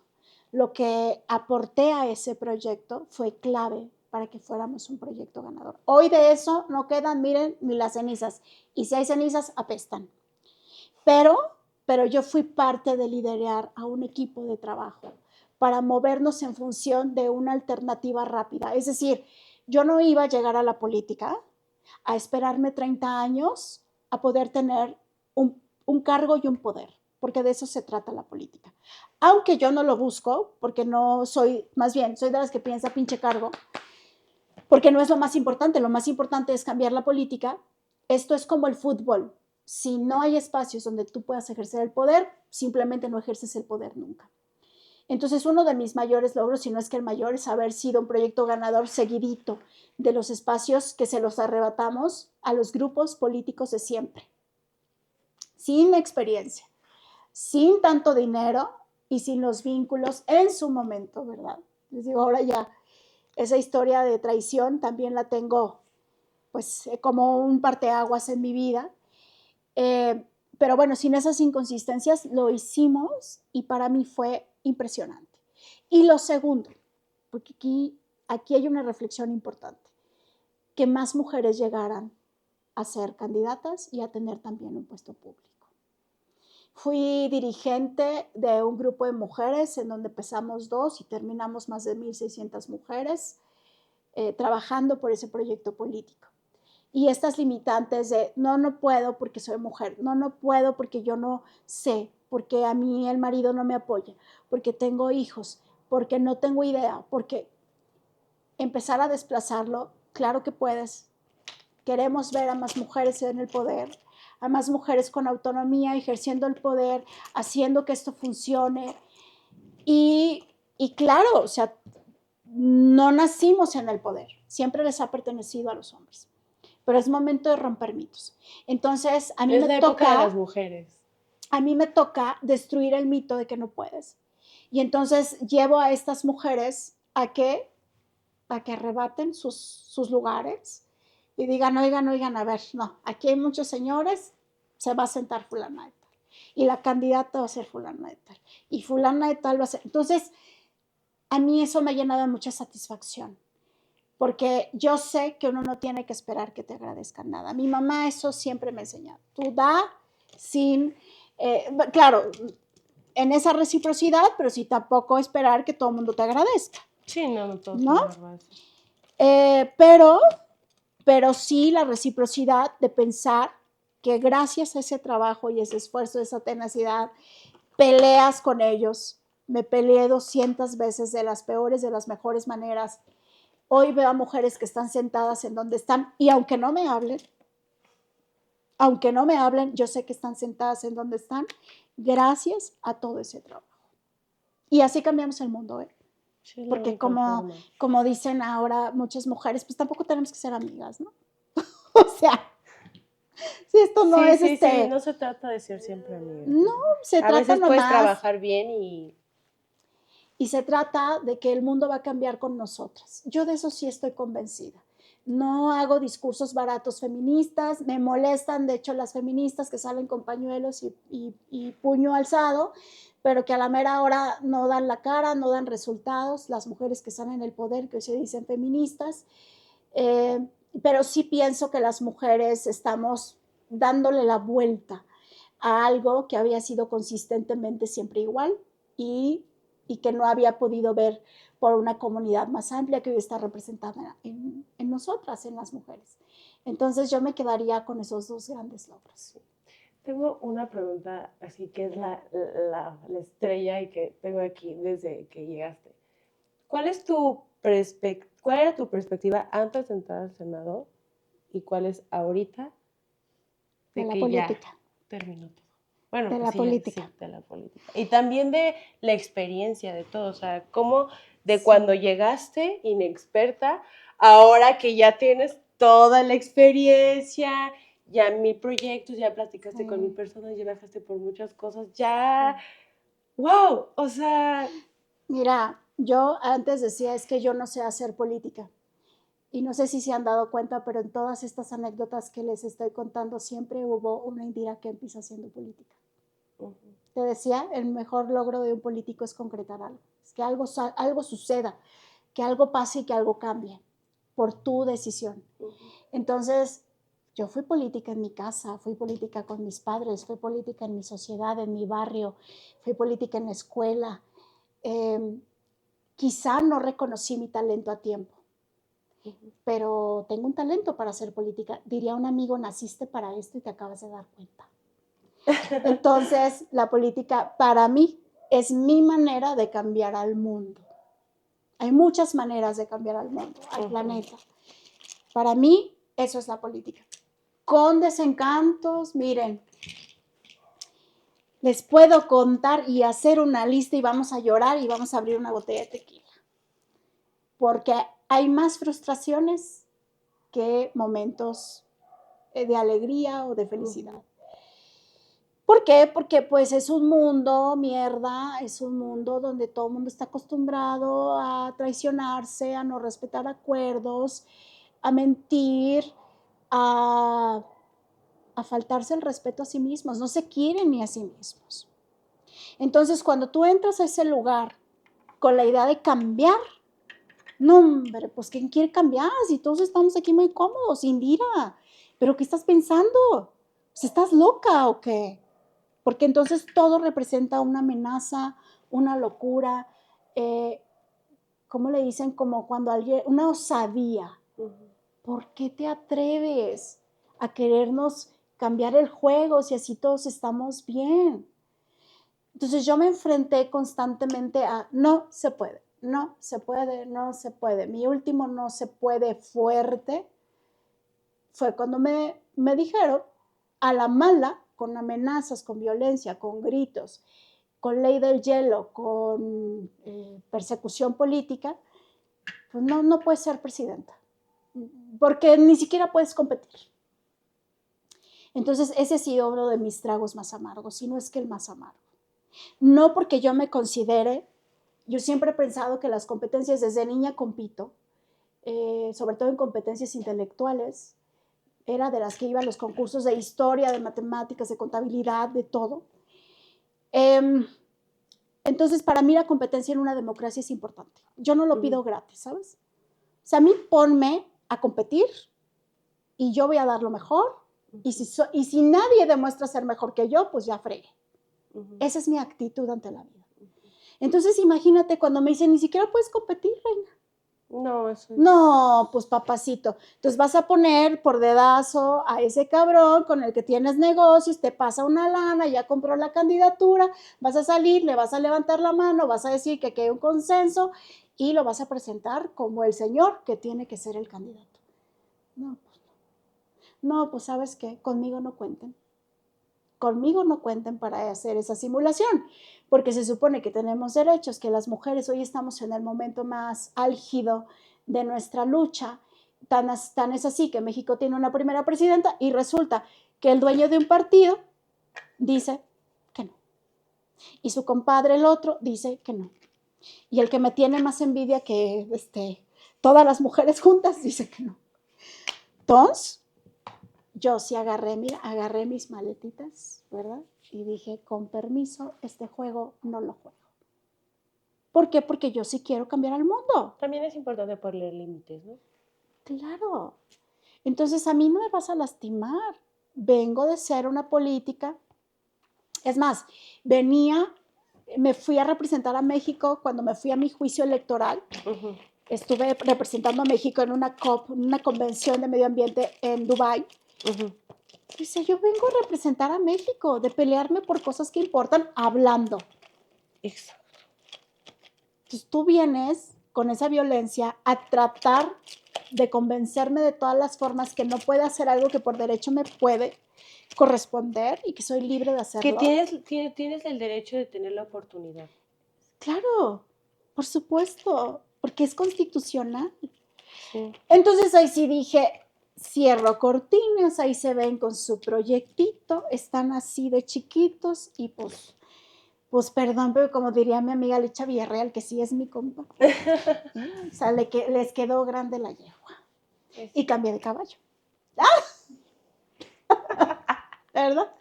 lo que aporté a ese proyecto fue clave para que fuéramos un proyecto ganador. Hoy de eso no quedan, miren, ni las cenizas, y si hay cenizas, apestan. Pero yo fui parte de liderar a un equipo de trabajo para movernos en función de una alternativa rápida. Es decir, yo no iba a llegar a la política a esperarme 30 años a poder tener un cargo y un poder, porque de eso se trata la política. Aunque yo no lo busco, porque no soy, más bien, soy de las que piensa pinche cargo, porque no es lo más importante es cambiar la política. Esto es como el fútbol. Si no hay espacios donde tú puedas ejercer el poder, simplemente no ejerces el poder nunca. Entonces, uno de mis mayores logros, si no es que el mayor, es haber sido un proyecto ganador seguidito de los espacios que se los arrebatamos a los grupos políticos de siempre, sin experiencia, sin tanto dinero y sin los vínculos en su momento, ¿verdad? Les digo, ahora ya esa historia de traición también la tengo pues como un parteaguas en mi vida. Pero bueno, sin esas inconsistencias lo hicimos y para mí fue impresionante. Y lo segundo, porque aquí hay una reflexión importante, que más mujeres llegaran a ser candidatas y a tener también un puesto público. Fui dirigente de un grupo de mujeres en donde empezamos 2 y terminamos más de 1,600 mujeres trabajando por ese proyecto político. Y estas limitantes de no puedo porque soy mujer, no puedo porque yo no sé, porque a mí el marido no me apoya, porque tengo hijos, porque no tengo idea, porque empezar a desplazarlo, claro que puedes. Queremos ver a más mujeres en el poder, a más mujeres con autonomía, ejerciendo el poder, haciendo que esto funcione. Y claro, o sea, no nacimos en el poder, siempre les ha pertenecido a los hombres. Pero es momento de romper mitos. Entonces, a mí me toca de las mujeres. A mí me toca destruir el mito de que no puedes. Y entonces llevo a estas mujeres a que arrebaten sus lugares y digan, oigan, a ver, no, aquí hay muchos señores, se va a sentar fulana de tal. Y la candidata va a ser fulana de tal. Y fulana de tal va a ser. Entonces, a mí eso me ha llenado de mucha satisfacción. Porque yo sé que uno no tiene que esperar que te agradezcan nada. Mi mamá eso siempre me ha enseñado. Tú da sin, claro, en esa reciprocidad, pero sí tampoco esperar que todo el mundo te agradezca. Sí, no todos ¿no? Pero Pero sí la reciprocidad de pensar que gracias a ese trabajo y ese esfuerzo, esa tenacidad, peleas con ellos. Me peleé 200 veces de las peores, de las mejores maneras. Hoy veo a mujeres que están sentadas en donde están y aunque no me hablen, yo sé que están sentadas en donde están gracias a todo ese trabajo. Y así cambiamos el mundo, ¿eh? Sí, porque como dicen ahora muchas mujeres, pues tampoco tenemos que ser amigas, ¿no? O sea, si esto no es sí, no se trata de ser siempre amigas. No, se trata a veces nomás. Puedes trabajar bien y se trata de que el mundo va a cambiar con nosotras. Yo de eso sí estoy convencida. No hago discursos baratos feministas, me molestan de hecho las feministas que salen con pañuelos y puño alzado, pero que a la mera hora no dan la cara, no dan resultados, las mujeres que están en el poder, que se dicen feministas, pero sí pienso que las mujeres estamos dándole la vuelta a algo que había sido consistentemente siempre igual y que no había podido ver por una comunidad más amplia que hoy está representada en nosotras, en las mujeres. Entonces yo me quedaría con esos dos grandes logros. Tengo una pregunta, así que es la estrella y que tengo aquí desde que llegaste. ¿Cuál era tu perspectiva antes de entrar al Senado y cuál es ahorita De de la que ya política. terminó todo? Bueno, De pues la sí, política. sí, de la política. Y también de la experiencia de todo, o sea, cómo de Sí. cuando llegaste inexperta, ahora que ya tienes toda la experiencia, ya 1000 proyectos, ya platicaste Sí. con 1000 personas, ya viajaste por muchas cosas, ya, wow, o sea, Mira, yo antes decía, es que yo no sé hacer política. Y no sé si se han dado cuenta, pero en todas estas anécdotas que les estoy contando siempre hubo una Indira Kempis haciendo política. Te decía, el mejor logro de un político es concretar algo, es que algo suceda, que algo pase y que algo cambie por tu decisión. Entonces, yo fui política en mi casa, fui política con mis padres, fui política en mi sociedad, en mi barrio, fui política en la escuela. Quizá no reconocí mi talento a tiempo, pero tengo un talento para hacer política. Diría un amigo, naciste para esto y te acabas de dar cuenta. Entonces, la política para mí es mi manera de cambiar al mundo. Hay muchas maneras de cambiar al mundo, al planeta. Para mí, eso es la política. Con desencantos, miren, les puedo contar y hacer una lista y vamos a llorar y vamos a abrir una botella de tequila. Porque hay más frustraciones que momentos de alegría o de felicidad. ¿Por qué? Porque pues es un mundo, mierda, es un mundo donde todo el mundo está acostumbrado a traicionarse, a no respetar acuerdos, a mentir, a faltarse el respeto a sí mismos, no se quieren ni a sí mismos. Entonces, cuando tú entras a ese lugar con la idea de cambiar, no, hombre, pues ¿quién quiere cambiar? Si todos estamos aquí muy cómodos, Indira, ¿pero qué estás pensando? ¿Estás loca o qué? Porque entonces todo representa una amenaza, una locura, ¿cómo le dicen? Como cuando alguien, una osadía. ¿Por qué te atreves a querernos cambiar el juego si así todos estamos bien? Entonces yo me enfrenté constantemente a no se puede, no se puede, no se puede. Mi último no se puede fuerte fue cuando me dijeron a la mala, con amenazas, con violencia, con gritos, con ley del hielo, con persecución política, pues no puedes ser presidenta, porque ni siquiera puedes competir. Entonces ese ha sido uno de mis tragos más amargos, si no es que el más amargo. No porque yo me considere, yo siempre he pensado que las competencias, desde niña compito, sobre todo en competencias intelectuales, era de las que iba a los concursos de historia, de matemáticas, de contabilidad, de todo. Entonces, para mí la competencia en una democracia es importante. Yo no lo pido gratis, ¿sabes? O sea, a mí ponme a competir y yo voy a dar lo mejor. Y si nadie demuestra ser mejor que yo, pues ya fregué. Esa es mi actitud ante la vida. Entonces, imagínate cuando me dicen, ni siquiera puedes competir, reina. No, eso es... No, pues papacito. Entonces vas a poner por dedazo a ese cabrón con el que tienes negocios, te pasa una lana, ya compró la candidatura, vas a salir, le vas a levantar la mano, vas a decir que hay un consenso y lo vas a presentar como el señor que tiene que ser el candidato. No, pues no. No, pues ¿sabes qué? Conmigo no cuenten. Conmigo no cuenten para hacer esa simulación, porque se supone que tenemos derechos, que las mujeres hoy estamos en el momento más álgido de nuestra lucha. Tan es así que México tiene una primera presidenta y resulta que el dueño de un partido dice que no. Y su compadre, el otro, dice que no. Y el que me tiene más envidia que todas las mujeres juntas dice que no. Entonces, yo sí agarré mis maletitas, ¿verdad? Y dije, con permiso, este juego no lo juego. ¿Por qué? Porque yo sí quiero cambiar al mundo. También es importante poner límites, ¿no? Claro. Entonces, a mí no me vas a lastimar. Vengo de ser una política Es más, me fui a representar a México cuando me fui a mi juicio electoral. Ujú. Estuve representando a México en una COP, una convención de medio ambiente en Dubái. Ujú. Dice, yo vengo a representar a México, de pelearme por cosas que importan, hablando. Exacto. Entonces tú vienes con esa violencia a tratar de convencerme de todas las formas que no puede hacer algo que por derecho me puede corresponder y que soy libre de Que hacerlo. tienes el derecho de tener la oportunidad. Claro, por supuesto, porque es constitucional. Sí. Entonces ahí sí dije, cierro cortinas, ahí se ven con su proyectito, están así de chiquitos y pues perdón, pero como diría mi amiga Licha Villarreal, que sí es mi compa, o sea, les quedó grande la yegua y cambié de caballo. ¿Verdad?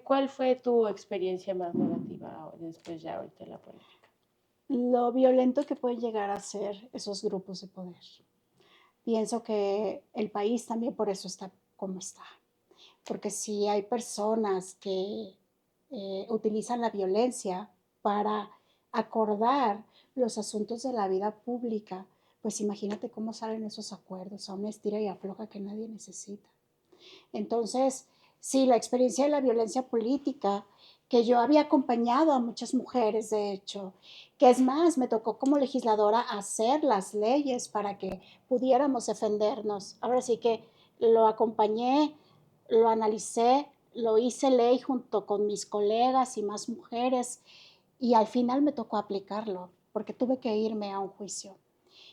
¿Cuál fue tu experiencia más negativa después ya ahorita en la política? Lo violento que pueden llegar a ser esos grupos de poder. Pienso que el país también por eso está como está. Porque si hay personas que utilizan la violencia para acordar los asuntos de la vida pública, pues imagínate cómo salen esos acuerdos a una estira y afloja que nadie necesita. Entonces, sí, la experiencia de la violencia política, que yo había acompañado a muchas mujeres, de hecho, que es más, me tocó como legisladora hacer las leyes para que pudiéramos defendernos. Ahora sí que lo acompañé, lo analicé, lo hice ley junto con mis colegas y más mujeres y al final me tocó aplicarlo porque tuve que irme a un juicio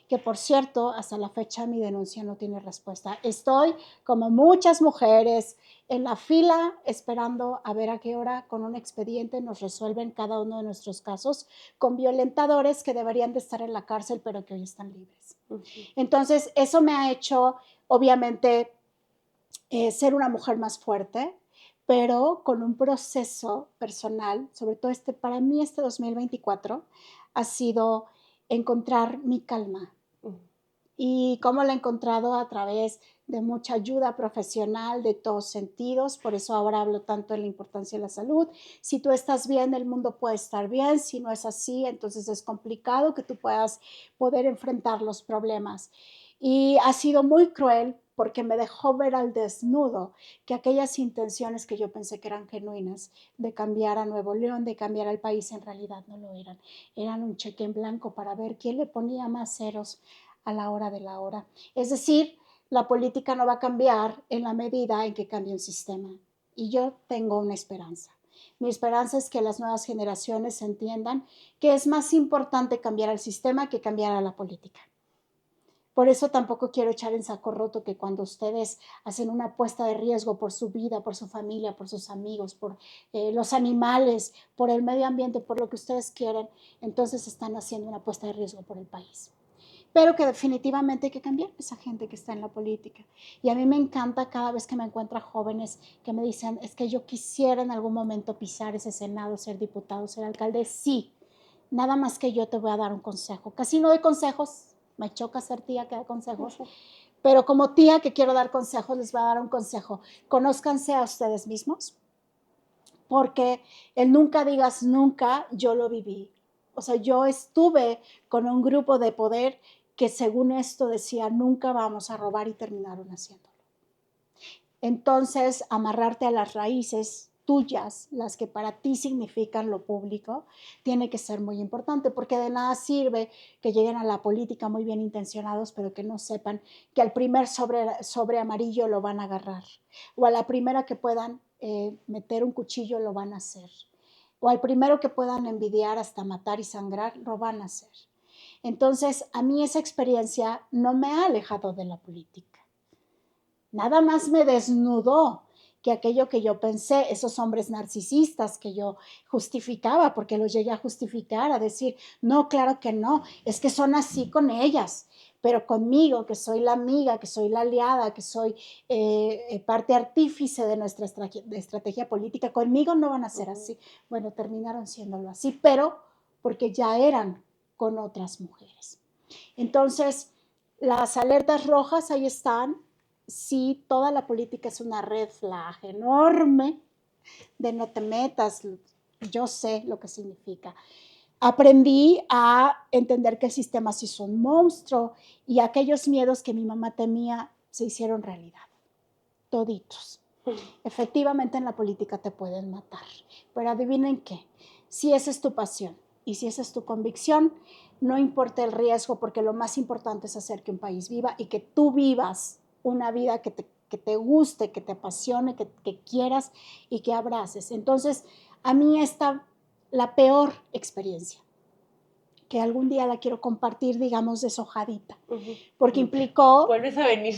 que por cierto, hasta la fecha mi denuncia no tiene respuesta. Estoy, como muchas mujeres, en la fila esperando a ver a qué hora con un expediente nos resuelven cada uno de nuestros casos con violentadores que deberían de estar en la cárcel pero que hoy están libres. Ujú. Entonces, eso me ha hecho, obviamente, ser una mujer más fuerte, pero con un proceso personal, sobre todo para mí este 2024 ha sido encontrar mi calma, y cómo la he encontrado a través de mucha ayuda profesional de todos sentidos, por eso ahora hablo tanto de la importancia de la salud. Si tú estás bien, el mundo puede estar bien, si no es así, entonces es complicado que tú puedas poder enfrentar los problemas. Y ha sido muy cruel porque me dejó ver al desnudo que aquellas intenciones que yo pensé que eran genuinas de cambiar a Nuevo León, de cambiar al país, en realidad no lo eran. Eran un cheque en blanco para ver quién le ponía más ceros a la hora de la hora. Es decir, la política no va a cambiar en la medida en que cambie un sistema. Y yo tengo una esperanza. Mi esperanza es que las nuevas generaciones entiendan que es más importante cambiar el sistema que cambiar a la política. Por eso tampoco quiero echar en saco roto que cuando ustedes hacen una apuesta de riesgo por su vida, por su familia, por sus amigos, por los animales, por el medio ambiente, por lo que ustedes quieren, entonces están haciendo una apuesta de riesgo por el país. Pero que definitivamente hay que cambiar esa gente que está en la política. Y a mí me encanta cada vez que me encuentro jóvenes que me dicen, es que yo quisiera en algún momento pisar ese Senado, ser diputado, ser alcalde. Sí, nada más que yo te voy a dar un consejo. Casi no doy consejos, me choca ser tía que da consejos, pero como tía que quiero dar consejos, les voy a dar un consejo. Conózcanse a ustedes mismos, porque el nunca digas nunca, yo lo viví. O sea, yo estuve con un grupo de poder que según esto decía, nunca vamos a robar y terminaron haciéndolo. Entonces, amarrarte a las raíces tuyas, las que para ti significan lo público, tiene que ser muy importante, porque de nada sirve que lleguen a la política muy bien intencionados, pero que no sepan que al primer sobre amarillo lo van a agarrar, o a la primera que puedan meter un cuchillo lo van a hacer, o al primero que puedan envidiar hasta matar y sangrar, lo van a hacer. Entonces, a mí esa experiencia no me ha alejado de la política. Nada más me desnudó que aquello que yo pensé, esos hombres narcisistas que yo justificaba, porque los llegué a justificar, a decir, no, claro que no, es que son así con ellas, pero conmigo, que soy la amiga, que soy la aliada, que soy parte artífice de nuestra estrategia política, conmigo no van a ser así. Bueno, terminaron siéndolo así, pero porque ya eran con otras mujeres. Entonces, las alertas rojas ahí están. Sí, toda la política es una red flag enorme, de no te metas, yo sé lo que significa. Aprendí a entender que el sistema sí es un monstruo y aquellos miedos que mi mamá temía se hicieron realidad, toditos. Efectivamente en la política te pueden matar, pero adivinen qué, si esa es tu pasión y si esa es tu convicción, no importa el riesgo, porque lo más importante es hacer que un país viva y que tú vivas una vida que te guste, que te apasione, que quieras y que abraces. Entonces, a mí esta, la peor experiencia, que algún día la quiero compartir, digamos, deshojadita, porque implicó... Vuelves a venir.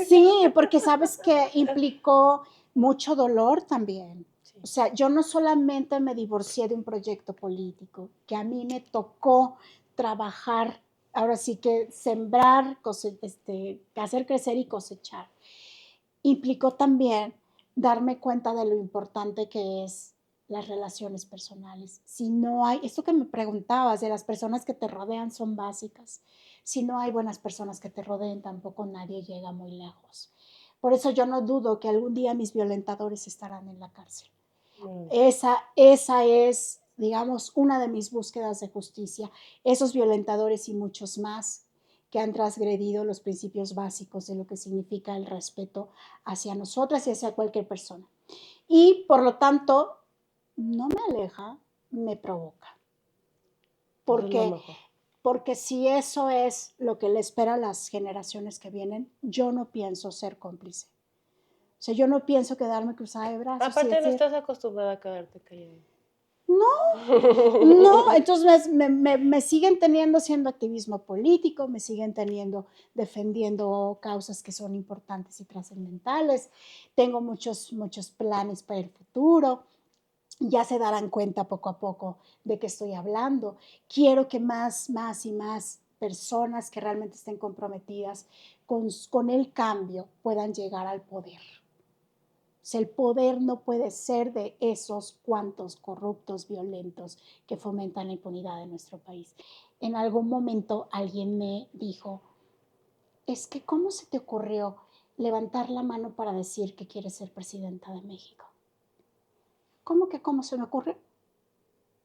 Sí, porque sabes que implicó mucho dolor también. Sí. O sea, yo no solamente me divorcié de un proyecto político, que a mí me tocó trabajar, ahora sí que sembrar, hacer crecer y cosechar. Implicó también darme cuenta de lo importante que es las relaciones personales. Si no hay, esto que me preguntabas de las personas que te rodean son básicas. Si no hay buenas personas que te rodeen, tampoco nadie llega muy lejos. Por eso yo no dudo que algún día mis violentadores estarán en la cárcel. Esa es, digamos, una de mis búsquedas de justicia. Esos violentadores y muchos más que han transgredido los principios básicos de lo que significa el respeto hacia nosotras y hacia cualquier persona. Y por lo tanto, no me aleja, me provoca. Porque si eso es lo que le espera a las generaciones que vienen, yo no pienso ser cómplice. O sea, yo no pienso quedarme cruzada de brazos. Aparte, no estás acostumbrada a quedarte callada. No, entonces me siguen teniendo haciendo activismo político, me siguen teniendo defendiendo causas que son importantes y trascendentales, tengo muchos planes para el futuro, ya se darán cuenta poco a poco de qué estoy hablando. Quiero que más y más personas que realmente estén comprometidas con el cambio puedan llegar al poder. O sea, el poder no puede ser de esos cuantos corruptos, violentos que fomentan la impunidad en nuestro país. En algún momento alguien me dijo, es que ¿cómo se te ocurrió levantar la mano para decir que quieres ser presidenta de México? ¿Cómo que cómo se me ocurre?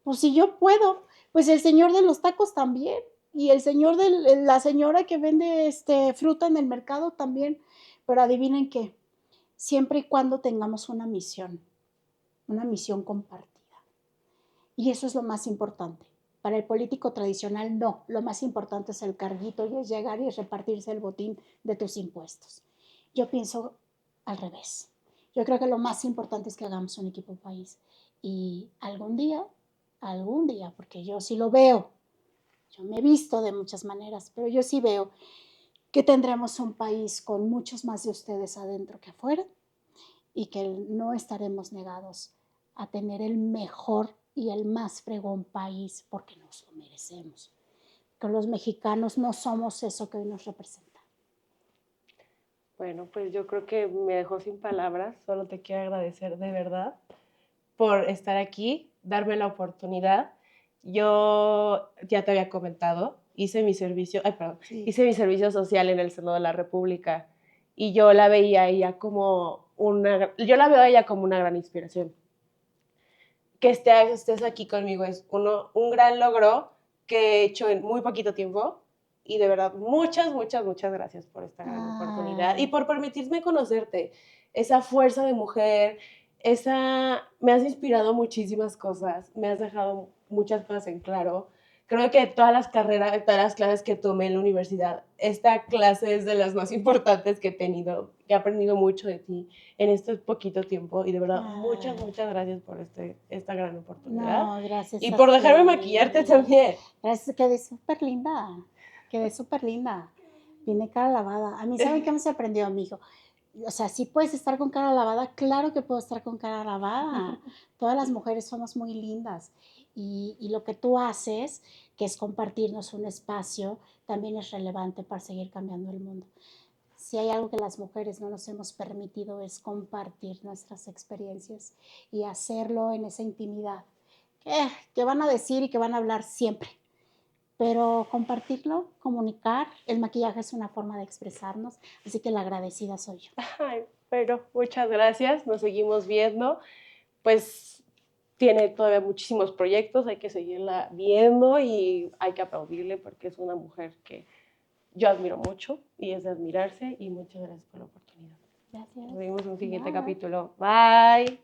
Pues si yo puedo, pues el señor de los tacos también, y el señor de la señora que vende fruta en el mercado también, pero adivinen qué, siempre y cuando tengamos una misión compartida. Y eso es lo más importante. Para el político tradicional, no. Lo más importante es el carguito y es llegar y repartirse el botín de tus impuestos. Yo pienso al revés. Yo creo que lo más importante es que hagamos un equipo país. Y algún día, porque yo sí lo veo, yo me he visto de muchas maneras, pero yo sí veo que tendremos un país con muchos más de ustedes adentro que afuera y que no estaremos negados a tener el mejor y el más fregón país porque nos lo merecemos. Que los mexicanos no somos eso que hoy nos representa. Bueno, pues yo creo que me dejó sin palabras. Solo te quiero agradecer de verdad por estar aquí, darme la oportunidad. Yo ya te había comentado, hice mi servicio social en el Senado de la República y yo la veía a ella como una gran inspiración. Que estés aquí conmigo es un gran logro que he hecho en muy poquito tiempo y de verdad muchas gracias por esta gran oportunidad y por permitirme conocerte. Esa fuerza de mujer, me has inspirado muchísimas cosas, me has dejado muchas cosas en claro. Creo que todas las clases que tomé en la universidad, esta clase es de las más importantes que he tenido, que he aprendido mucho de ti en este poquito tiempo y de verdad muchas gracias por esta gran oportunidad. No, gracias. Y por dejarme maquillarte también. Gracias, quedé súper linda. Vine cara lavada. A mí, ¿saben qué me sorprendió, amigo? O sea, sí puedes estar con cara lavada, claro que puedo estar con cara lavada. Todas las mujeres somos muy lindas y lo que tú haces, que es compartirnos un espacio, también es relevante para seguir cambiando el mundo. Si hay algo que las mujeres no nos hemos permitido es compartir nuestras experiencias y hacerlo en esa intimidad que van a decir y que van a hablar siempre. Pero compartirlo, comunicar, el maquillaje es una forma de expresarnos, así que la agradecida soy yo. Ay, pero muchas gracias, nos seguimos viendo. pues tiene todavía muchísimos proyectos, hay que seguirla viendo y hay que aplaudirle porque es una mujer que yo admiro mucho y es de admirarse y muchas gracias por la oportunidad. Gracias. Nos vemos en un siguiente Bye. capítulo. Bye.